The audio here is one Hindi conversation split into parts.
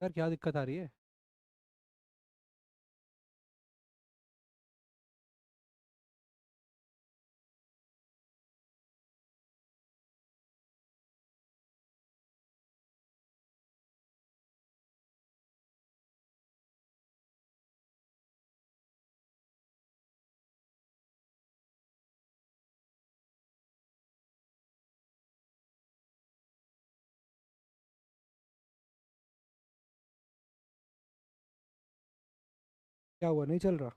यार क्या दिक्कत आ रही है? क्या हुआ, नहीं चल रहा?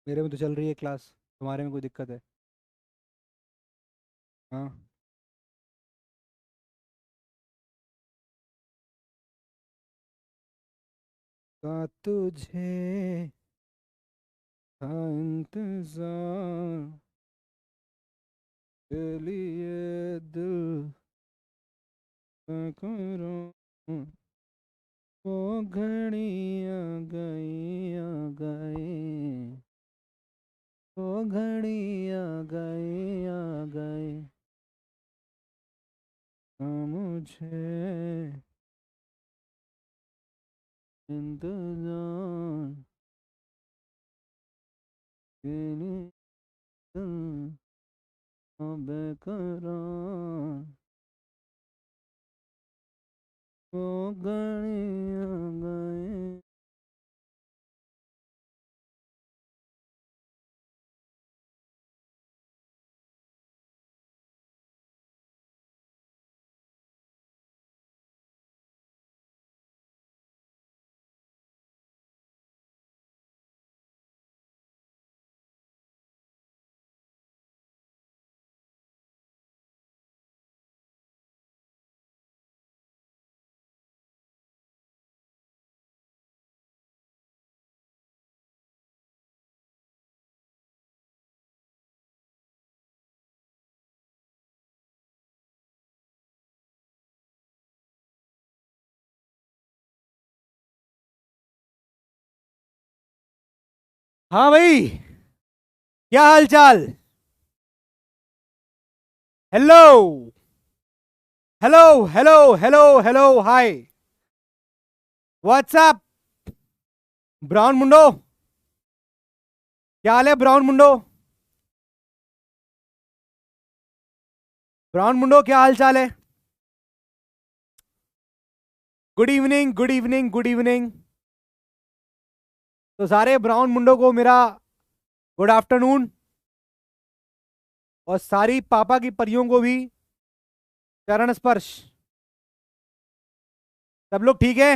मेरे में तो चल रही है क्लास। तुम्हारे में कोई दिक्कत है? हाँ। का तुझे था इंतजार के लिए दिल करो। वो घड़ी आ गई, आ गई। वो घड़ी आ गई, आ गई। मुझे इंतजार के लिए दिल बेकरार। वो घड़ी आ गई। हाँ भाई, क्या हाल चाल? Hello. Hello. Hello. Hello. Hello. Hi. What's up brown मुंडो। क्या हाल है ब्राउन मुंडो? ब्राउन मुंडो, क्या हाल चाल है? Good evening, good evening, good evening. तो सारे ब्राउन मुंडो को मेरा गुड आफ्टरनून। और सारी पापा की परियों को भी चरण स्पर्श। सब लोग ठीक है?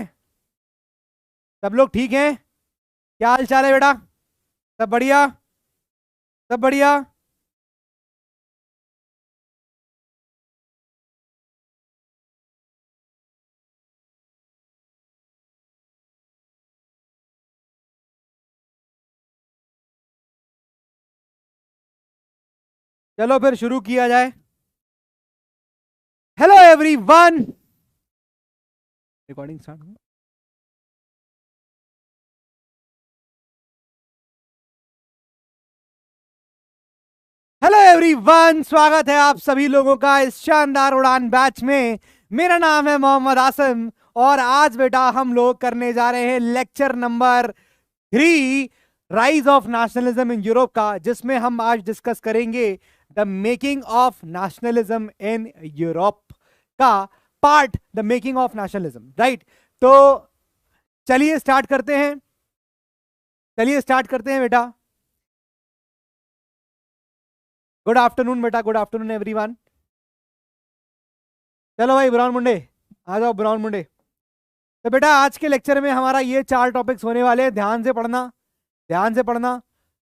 सब लोग ठीक हैं? क्या हाल चाल है बेटा? सब बढ़िया? सब बढ़िया? चलो फिर शुरू किया जाए। Hello everyone. Recording start. Hello everyone, स्वागत है आप सभी लोगों का इस शानदार उड़ान बैच में। मेरा नाम है मोहम्मद आसिम। और आज बेटा हम लोग करने जा रहे हैं lecture number 3, rise of nationalism in Europe का, जिसमें हम आज डिस्कस करेंगे the making of nationalism in Europe का part, the making of nationalism, right. तो चलिए स्टार्ट करते हैं। चलिए स्टार्ट करते हैं बेटा। गुड आफ्टरनून बेटा, गुड आफ्टरनून एवरीवन। चलो भाई ब्राउन मुंडे, आ जाओ ब्राउन मुंडे। तो बेटा आज के लेक्चर में हमारा ये 4 टॉपिक्स होने वाले हैं, ध्यान से पढ़ना, ध्यान से पढ़ना।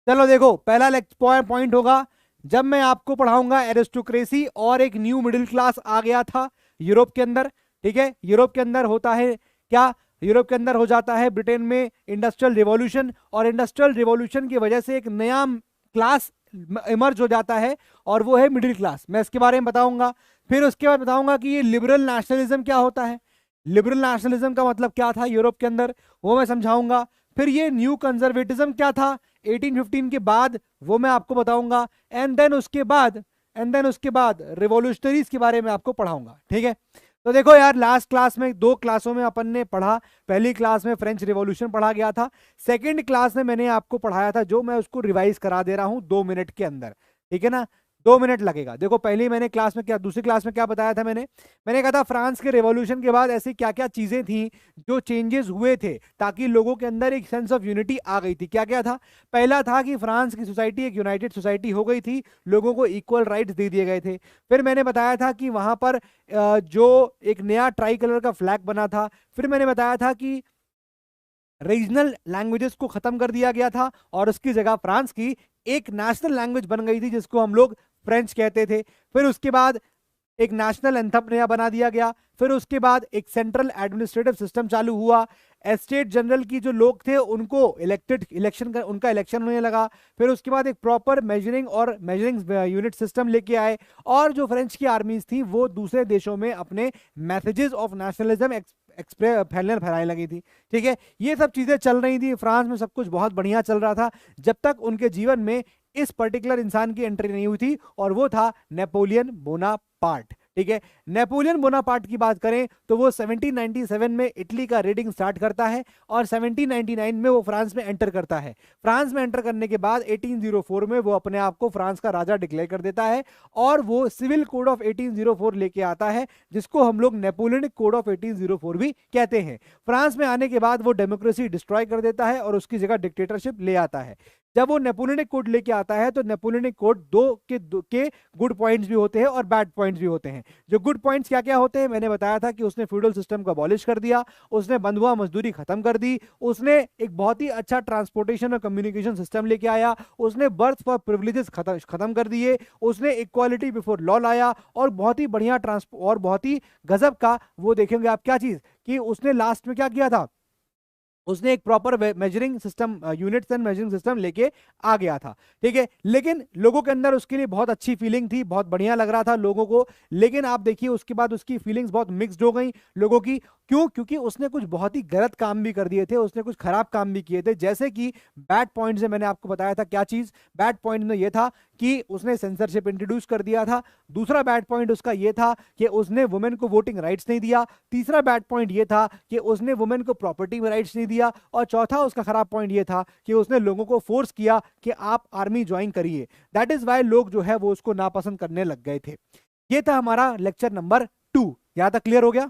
चलो देखो, पहला पॉइंट होगा जब मैं आपको पढ़ाऊंगा एरिस्टोक्रेसी और एक न्यू मिडिल क्लास आ गया था यूरोप के अंदर। ठीक है, यूरोप के अंदर होता है क्या? यूरोप के अंदर हो जाता है ब्रिटेन में इंडस्ट्रियल रिवॉल्यूशन, और इंडस्ट्रियल रिवॉल्यूशन की वजह से एक नया क्लास इमर्ज हो जाता है, और वो है मिडिल क्लास। मैं इसके बारे में बताऊंगा। फिर उसके बाद बताऊंगा कि ये लिबरल नेशनलिज्म क्या होता है, लिबरल नेशनलिज्म का मतलब क्या था यूरोप के अंदर, वो मैं समझाऊंगा। फिर ये न्यू कंजर्वेटिज्म क्या था 1815 के बाद, वो मैं आपको बताऊंगा। एंड देन उसके बाद रिवॉल्यूशनरीज के बारे में आपको पढ़ाऊंगा, ठीक है। तो देखो यार, लास्ट क्लास में 2 क्लासों में अपन ने पढ़ा। पहली क्लास में फ्रेंच रिवॉल्यूशन पढ़ा गया था, सेकंड क्लास में मैंने आपको पढ़ाया था, जो मैं उसको रिवाइज करा दे रहा हूं 2 मिनट के अंदर, ठीक है ना। 2 मिनट लगेगा। देखो पहली मैंने क्लास में क्या, दूसरी क्लास में क्या बताया था मैंने कहा था फ्रांस के रेवोल्यूशन के बाद ऐसी क्या क्या चीजें थी जो चेंजेस हुए थे, ताकि लोगों के अंदर एक सेंस ऑफ यूनिटी आ गई थी। क्या क्या था? पहला था कि फ्रांस की सोसाइटी एक यूनाइटेड सोसाइटी हो गई थी, लोगों को इक्वल राइट्स दे दिए गए थे। फिर मैंने बताया था कि वहां पर जो एक नया ट्राई कलर का फ्लैग बना था। फिर मैंने बताया था कि रीजनल लैंग्वेजेस को खत्म कर दिया गया था और उसकी जगह फ्रांस की एक नेशनल लैंग्वेज बन गई थी, जिसको हम लोग फ्रेंच कहते थे। फिर उसके बाद एक नेशनल एंथम नया बना दिया गया। फिर उसके बाद एक सेंट्रल एडमिनिस्ट्रेटिव सिस्टम चालू हुआ। स्टेट जनरल की जो लोग थे उनको उनका इलेक्शन होने लगा। फिर उसके बाद एक प्रॉपर मेजरिंग यूनिट सिस्टम लेके आए। और जो फ्रेंच की आर्मीज थी वो दूसरे देशों में अपने मैसेजेस ऑफ नेशनलिज्म फैलाने लगी थी, ठीक है। ये सब चीजें चल रही थी फ्रांस में, सब कुछ बहुत बढ़िया चल रहा था, जब तक उनके जीवन में इस पर्टिकुलर इंसान की एंट्री नहीं हुई थी, और वो था नेपोलियन बोनापार्ट, ठीक है। नेपोलियन बोनापार्ट की बात करें तो वो 1797 में इटली का रेडिंग स्टार्ट करता है और 1799 में वो फ्रांस में एंटर करता है। फ्रांस में एंटर करने के बाद 1804 में वो अपने आप को फ्रांस का राजा डिक्लेयर कर देता है, और वो सिविल कोड ऑफ 1804 लेके आता है, जिसको हम लोग नेपोलियनिक कोड ऑफ 1804 भी कहते हैं। फ्रांस में आने के बाद वो डेमोक्रेसी डिस्ट्रॉय कर देता है और उसकी जगह डिक्टेटरशिप ले आता है। जब वो नेपोलियनिक कोड लेके आता है तो नेपोलियनिक कोड के गुड पॉइंट्स भी होते हैं और बैड पॉइंट्स भी होते हैं। जो गुड पॉइंट्स क्या क्या होते हैं, मैंने बताया था कि उसने फ्यूडल सिस्टम को अबॉलिश कर दिया, उसने बंधुआ मजदूरी खत्म कर दी, उसने एक बहुत ही अच्छा ट्रांसपोर्टेशन और कम्युनिकेशन सिस्टम लेके आया, उसने बर्थ फॉर प्रिविलेजेस खत्म कर दिए, उसने इक्वालिटी बिफोर लॉ लाया, और बहुत ही बढ़िया और बहुत ही गजब का वो देखेंगे आप क्या चीज कि उसने लास्ट में क्या किया था, उसने एक proper measuring system units and measuring system लेके आ गया था, ठीक है। लेकिन लोगों के अंदर उसके लिए बहुत अच्छी फीलिंग थी, बहुत बढ़िया लग रहा था लोगों को। लेकिन आप देखिए उसके बाद उसकी फीलिंग्स बहुत मिक्स्ड हो गई लोगों की। क्यों? क्योंकि उसने कुछ बहुत ही गलत काम भी कर दिए थे, उसने कुछ खराब काम भी किए थे। जैसे कि बैड पॉइंट से मैंने आपको बताया था, क्या चीज बैड पॉइंट में यह था कि उसने सेंसरशिप इंट्रोड्यूस कर दिया था। दूसरा बैड पॉइंट उसका यह था कि उसने वुमेन को वोटिंग राइट्स नहीं दिया। तीसरा बैड पॉइंट यह था कि उसने वुमेन को प्रॉपर्टी में राइट्स नहीं दिया। और चौथा उसका खराब पॉइंट यह था कि उसने लोगों को फोर्स किया कि आप आर्मी ज्वाइन करिए। दैट इज वाई लोग जो है वो उसको नापसंद करने लग गए थे। ये था हमारा लेक्चर नंबर 2। यहां तक क्लियर हो गया?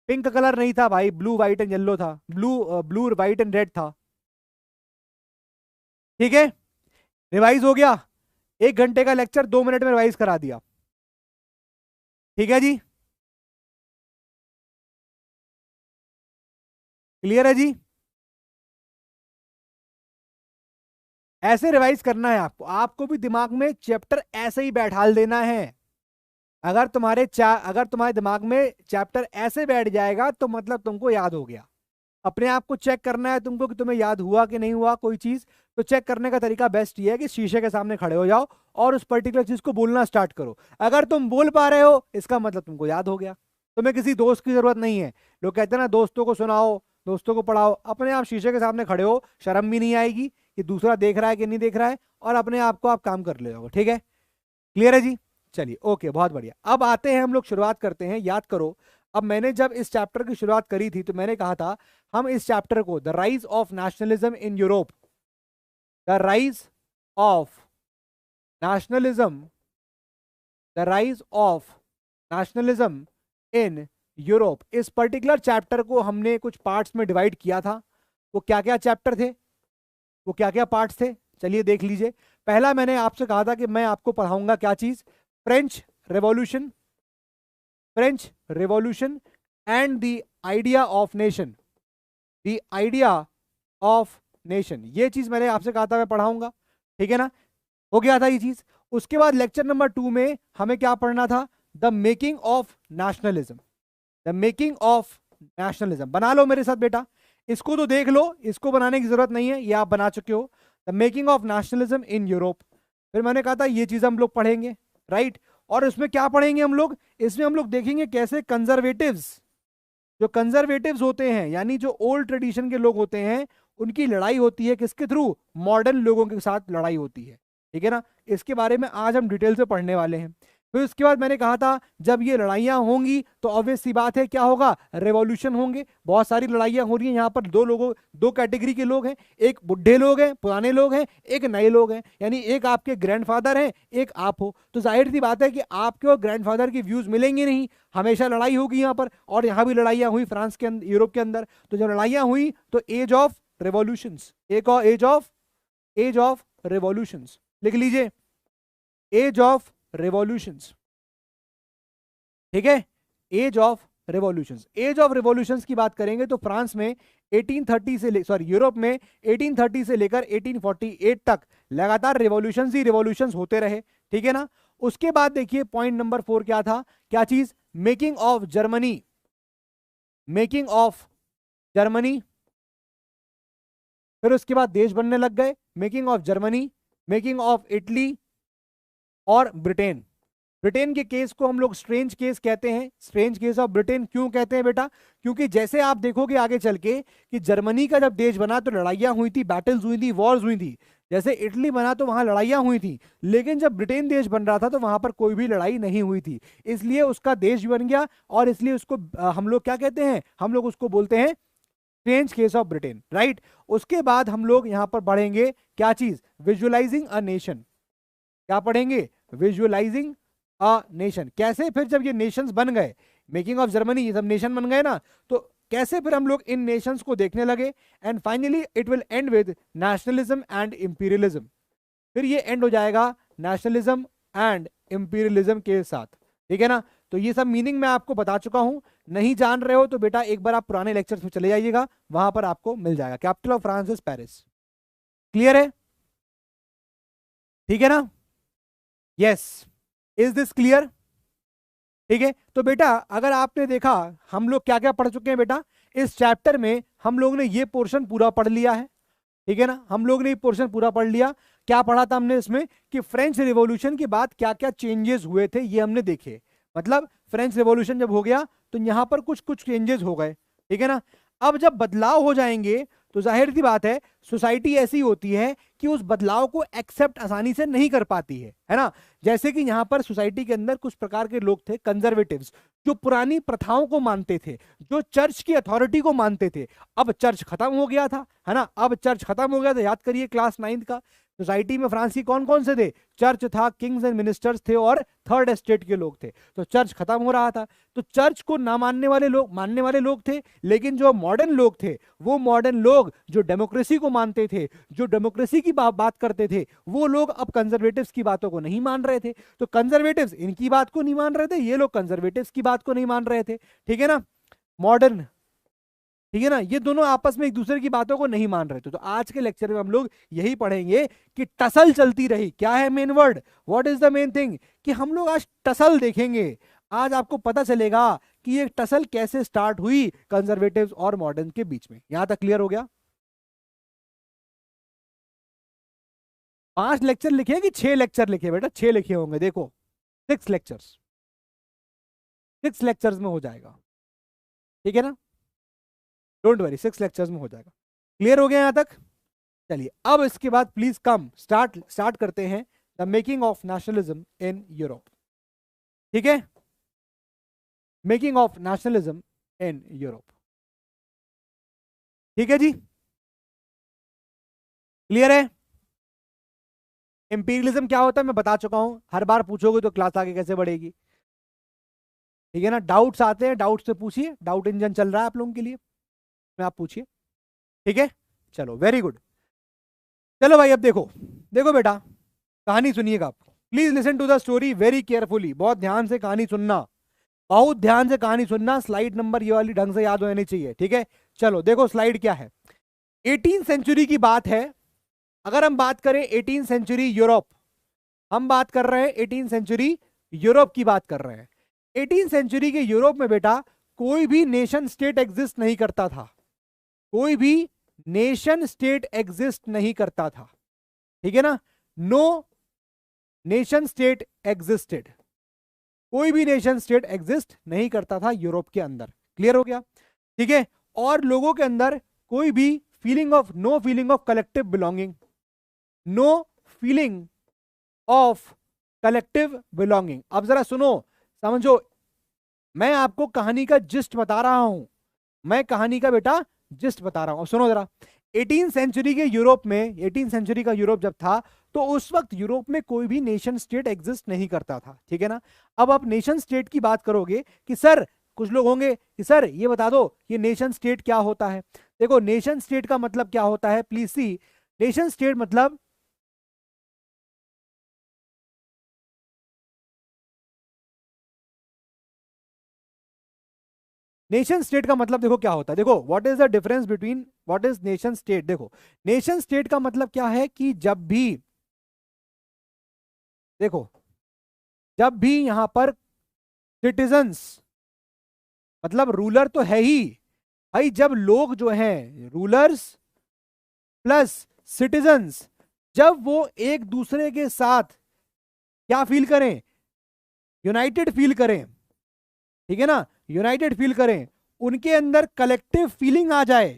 पिंक कलर नहीं था भाई, ब्लू व्हाइट एंड येलो था, ब्लू व्हाइट एंड रेड था, ठीक है। रिवाइज हो गया। 1 घंटे का लेक्चर 2 मिनट में रिवाइज करा दिया, ठीक है जी। क्लियर है जी? ऐसे रिवाइज करना है आपको, आपको भी दिमाग में चैप्टर ऐसे ही बैठाल देना है। अगर तुम्हारे दिमाग में चैप्टर ऐसे बैठ जाएगा तो मतलब तुमको याद हो गया। अपने आप को चेक करना है तुमको कि तुम्हें याद हुआ कि नहीं हुआ कोई चीज। तो चेक करने का तरीका बेस्ट ये है कि शीशे के सामने खड़े हो जाओ और उस पर्टिकुलर चीज को बोलना स्टार्ट करो। अगर तुम बोल पा रहे हो इसका मतलब तुमको याद हो गया। तुम्हें किसी दोस्त की जरूरत नहीं है। लोग कहते हैं ना दोस्तों को सुनाओ, दोस्तों को पढ़ाओ, अपने आप शीशे के सामने खड़े हो, शर्म भी नहीं आएगी कि दूसरा देख रहा है कि नहीं देख रहा है, और अपने आप को आप काम कर ले जाओगे, ठीक है। क्लियर है जी? चलिए ओके, बहुत बढ़िया। अब आते हैं हम लोग, शुरुआत करते हैं। याद करो, अब मैंने जब इस चैप्टर की शुरुआत करी थी तो मैंने कहा था हम इस चैप्टर को the rise of nationalism in Europe, the rise of nationalism, the rise of nationalism in Europe, इस पर्टिकुलर चैप्टर को हमने कुछ पार्ट्स में डिवाइड किया था। वो क्या क्या चैप्टर थे, वो क्या क्या पार्ट्स थे, चलिए देख लीजिए। पहला मैंने आपसे कहा था कि मैं आपको पढ़ाऊंगा क्या चीज, French revolution, French revolution and the idea of nation, the idea of nation, ये चीज मैंने आपसे कहा था मैं पढ़ाऊंगा, ठीक है ना। हो गया था ये चीज। उसके बाद लेक्चर नंबर 2 में हमें क्या पढ़ना था, the making of nationalism, the making of nationalism. बना लो मेरे साथ बेटा, इसको तो देख लो, इसको बनाने की जरूरत नहीं है, ये आप बना चुके हो। The making of nationalism in Europe, फिर मैंने कहा था ये चीज हम लोग पढ़ेंगे, राइट। और इसमें क्या पढ़ेंगे हम लोग, इसमें हम लोग देखेंगे कैसे कंजर्वेटिव्स, जो कंजर्वेटिव्स होते हैं यानी जो ओल्ड ट्रेडिशन के लोग होते हैं, उनकी लड़ाई होती है किसके थ्रू? मॉडर्न लोगों के साथ लड़ाई होती है, ठीक है ना। इसके बारे में आज हम डिटेल से पढ़ने वाले हैं। फिर उसके बाद मैंने कहा था जब ये लड़ाइयां होंगी तो ऑब्वियस सी बात है क्या होगा? रेवोल्यूशन होंगे। बहुत सारी लड़ाइयां हो रही हैं यहाँ पर, दो कैटेगरी के लोग हैं, एक बुढ़े लोग हैं, पुराने लोग हैं, एक नए लोग हैं, यानी एक आपके ग्रैंडफादर हैं, एक आप हो। तो जाहिर सी बात है कि आपके और ग्रैंडफादर की व्यूज मिलेंगे नहीं, हमेशा लड़ाई होगी यहाँ पर। और यहाँ भी लड़ाइयां हुई फ्रांस के अंदर, यूरोप के अंदर। तो जब लड़ाइयां हुई तो एज ऑफ रेवोल्यूशंस, एक और एज ऑफ रेवोल्यूशंस लिख लीजिए, एज ऑफ रेवोल्यूशंस, ठीक है। Age of revolutions, age of revolutions की बात करेंगे तो फ्रांस में 1830 से यूरोप में 1830 से लेकर 1848 तक लगातार रेवोल्यूशंस ही रेवोल्यूशंस होते रहे, ठीक है ना। उसके बाद देखिए पॉइंट नंबर 4 क्या था? क्या चीज? Making of Germany, making of Germany. फिर उसके बाद देश बनने लग गए, making of Germany, making of Italy और ब्रिटेन। ब्रिटेन के केस को हम लोग स्ट्रेंज केस कहते हैं, स्ट्रेंज केस ऑफ ब्रिटेन। क्यों कहते हैं बेटा? क्योंकि जैसे आप देखोगे आगे चल के कि जर्मनी का जब देश बना तो लड़ाइयां हुई थी, बैटल्स हुई थी, वॉर्स हुई थी। जैसे इटली बना तो वहां लड़ाइयां हुई थी, लेकिन जब ब्रिटेन देश बन रहा था तो वहां पर कोई भी लड़ाई नहीं हुई थी, इसलिए उसका देश बन गया। और इसलिए उसको हम लोग क्या कहते हैं? हम लोग उसको बोलते हैं strange case of Britain, right. उसके बाद हम लोग यहां पर पढ़ेंगे क्या चीज? Visualising a nation. क्या पढ़ेंगे? Visualising a nation. कैसे? फिर जब ये नेशंस बन गए, मेकिंग ऑफ जर्मनी, ये सब नेशन बन गए ना, तो कैसे फिर हम लोग इन नेशंस को देखने लगे। And finally it will and with nationalism and imperialism. फिर ये एंड हो जाएगा नेशनलिज्म एंड इंपीरियलिज्म के साथ, ठीक है ना। तो ये सब मीनिंग मैं आपको बता चुका हूं, नहीं जान रहे हो तो बेटा एक बार आप पुराने लेक्चर्स में चले जाइएगा, वहां पर आपको मिल जाएगा। Capital of France is Paris. Clear है? ठीक है ना? Yes, is this clear? ठीक है। तो बेटा अगर आपने देखा हम लोग क्या क्या पढ़ चुके हैं बेटा, इस चैप्टर में हम लोग ने ये पोर्शन पूरा पढ़ लिया है, ठीक है ना। हम लोग ने ये पोर्शन पूरा पढ़ लिया। क्या पढ़ा था हमने इसमें? कि फ्रेंच रिवॉल्यूशन के बाद क्या क्या चेंजेस हुए थे ये हमने देखे। मतलब फ्रेंच रिवॉल्यूशन जब हो गया तो यहां पर कुछ कुछ चेंजेस हो गए, ठीक है ना। अब जब बदलाव हो जाएंगे तो जाहिर सी बात है सोसाइटी ऐसी होती है कि उस बदलाव को एक्सेप्ट आसानी से नहीं कर पाती है ना। जैसे कि यहां पर सोसाइटी के अंदर कुछ प्रकार के लोग थे, कंजर्वेटिव्स, जो पुरानी प्रथाओं को मानते थे, जो चर्च की अथॉरिटी को मानते थे। अब चर्च खत्म हो गया था, है ना। अब चर्च खत्म हो गया था, याद करिए क्लास 9 का। सोसाइटी में फ्रांस की कौन कौन से थे? चर्च था, किंग्स एंड मिनिस्टर्स थे और थर्ड एस्टेट के लोग थे। तो चर्च खत्म हो रहा था, तो चर्च को ना मानने वाले लोग थे। लेकिन जो मॉडर्न लोग थे, वो मॉडर्न लोग जो डेमोक्रेसी को मानते थे, जो डेमोक्रेसी की बात करते थे, वो लोग अब कंजर्वेटिव्स की बातों को नहीं मान रहे थे। तो कंजर्वेटिव्स इनकी बात को नहीं मान रहे थे, ये लोग कंजर्वेटिव्स की बात को नहीं मान रहे थे, ठीक है ना। मॉडर्न, ठीक है ना, ये दोनों आपस में एक दूसरे की बातों को नहीं मान रहे थे। तो आज के लेक्चर में हम लोग यही पढ़ेंगे कि टसल चलती रही। क्या है main word? What is the main thing? कि हम लोग आज टसल देखेंगे। आज आपको पता चलेगा कि ये टसल कैसे स्टार्ट हुई कंजर्वेटिव्स और मॉडर्न के बीच में। यहां तक क्लियर हो गया? 5 लेक्चर लिखे कि 6 लेक्चर लिखे बेटा? 6 लिखे होंगे, देखो 6 लेक्चर्स, 6 लेक्चर्स में हो जाएगा, ठीक है ना। डोंट वरी, 6 लेक्चर्स में हो जाएगा। क्लियर हो गया यहां तक? चलिए अब इसके बाद प्लीज कम स्टार्ट करते हैं the making of nationalism in Europe, ठीक है। Making of nationalism in Europe, ठीक है जी। क्लियर है? इंपीरियलिज्म क्या होता है मैं बता चुका हूं, हर बार पूछोगे तो क्लास आगे कैसे बढ़ेगी, ठीक है ना। डाउट्स आते हैं, डाउट से पूछिए, डाउट इंजन चल रहा है आप लोगों के लिए, मैं आप पूछिए, ठीक है। चलो वेरी गुड। चलो भाई अब देखो, देखो बेटा कहानी सुनिएगा आप, please listen to the story very carefully. बहुत ध्यान से कहानी सुनना, बहुत ध्यान से कहानी सुनना। स्लाइड नंबर ये वाली ढंग से याद होनी चाहिए, ठीक है। चलो देखो स्लाइड क्या है। 18 सेंचुरी की बात है। अगर हम बात करें 18 सेंचुरी यूरोप, हम बात कर रहे हैं 18 सेंचुरी यूरोप की बात कर रहे हैं। 18 सेंचुरी के यूरोप में बेटा कोई भी नेशन स्टेट एग्जिस्ट नहीं करता था, कोई भी नेशन स्टेट एग्जिस्ट नहीं करता था, ठीक है ना। नो नेशन स्टेट एग्जिस्टेड, कोई भी नेशन स्टेट एग्जिस्ट नहीं करता था यूरोप के अंदर। क्लियर हो गया? ठीक है, और लोगों के अंदर कोई भी no feeling of collective belonging, no feeling of collective belonging. अब जरा सुनो, समझो, मैं आपको कहानी का जिस्ट बता रहा हूं, मैं कहानी का बेटा जिस्ट बता रहा हूं। अब सुनो जरा, 18 सेंचुरी के यूरोप में, 18 सेंचुरी का यूरोप जब था, तो उस वक्त यूरोप में कोई भी नेशन स्टेट एग्जिस्ट नहीं करता था, ठीक है ना। अब आप नेशन स्टेट की बात करोगे कि सर, कुछ लोग होंगे कि सर ये बता दो ये नेशन स्टेट क्या होता है। देखो, नेशन स्टेट का मतलब क्या होता है, प्लीज सी, नेशन स्टेट मतलब, नेशन स्टेट का मतलब देखो क्या होता है, देखो what is the difference between what is nation state. देखो, नेशन स्टेट का मतलब क्या है कि जब भी, देखो, जब भी यहां पर सिटीजन्स, मतलब रूलर तो है ही भाई, जब लोग जो हैं रूलर्स प्लस सिटीजन्स, जब वो एक दूसरे के साथ क्या फील करें, यूनाइटेड फील करें, ठीक है ना, यूनाइटेड फील करें, उनके अंदर कलेक्टिव फीलिंग आ जाए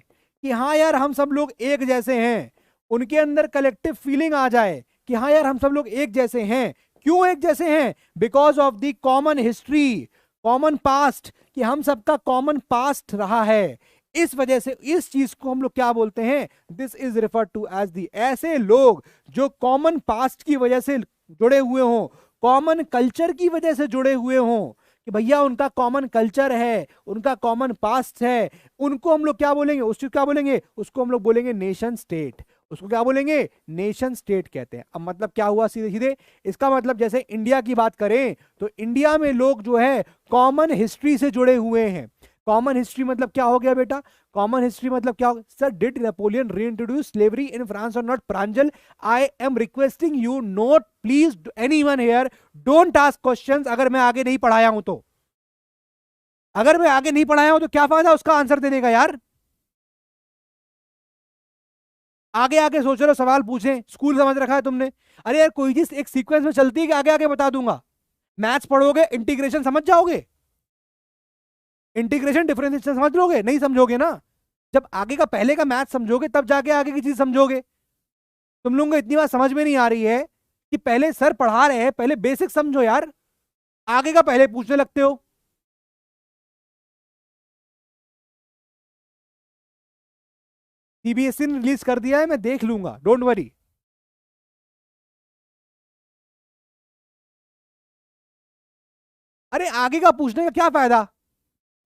कि हाँ यार हम सब लोग एक जैसे हैं, उनके अंदर कलेक्टिव फीलिंग आ जाए कि हाँ यार हम सब लोग एक जैसे हैं। क्यों एक जैसे हैं? Because of the common history, common past, कि हम सबका कॉमन पास्ट रहा है। इस वजह से इस चीज को हम लोग क्या बोलते हैं, this is refer to as the, ऐसे लोग जो कॉमन पास्ट की वजह से जुड़े हुए हों, कॉमन कल्चर की वजह से जुड़े हुए हों, कि भैया उनका कॉमन कल्चर है, उनका कॉमन पास्ट है, उनको हम लोग क्या बोलेंगे, उस चीज क्या बोलेंगे, उसको हम लोग बोलेंगे नेशन स्टेट। उसको क्या बोलेंगे, नेशन स्टेट कहते हैं। अब मतलब क्या हुआ, सीधे सीधे इसका मतलब, जैसे इंडिया की बात करें तो इंडिया में लोग जो है कॉमन हिस्ट्री से जुड़े हुए हैं। कॉमन हिस्ट्री मतलब क्या हो गया बेटा, कॉमन हिस्ट्री मतलब क्या हो, sir did Napoleon reintroduce slavery in France और not? Pranjal, I am requesting you note, please anyone here don't ask questions अगर मैं आगे नहीं पढ़ाया हूं तो। अगर मैं आगे नहीं पढ़ाया हूं तो क्या फायदा उसका आंसर देने का यार। आगे आगे सोच रहे हो, सवाल पूछें, स्कूल समझ रखा है तुमने। अरे यार कोई चीज एक सीक्वेंस में चलती है कि आगे आगे बता दूंगा। मैथ्स पढ़ोगे, इंटीग्रेशन समझ जाओगे, इंटीग्रेशन डिफरेंशिएशन समझ लोगे, नहीं समझोगे ना। जब आगे का पहले का मैथ समझोगे तब जाके आगे की चीज समझोगे। तुम लोगों को इतनी बात समझ में नहीं आ रही है कि पहले सर पढ़ा रहे हैं, पहले बेसिक समझो यार, आगे का पहले पूछने लगते हो। सीबीएसई ने रिलीज कर दिया है, मैं देख लूंगा, डोंट वरी। अरे आगे का पूछने का क्या फायदा,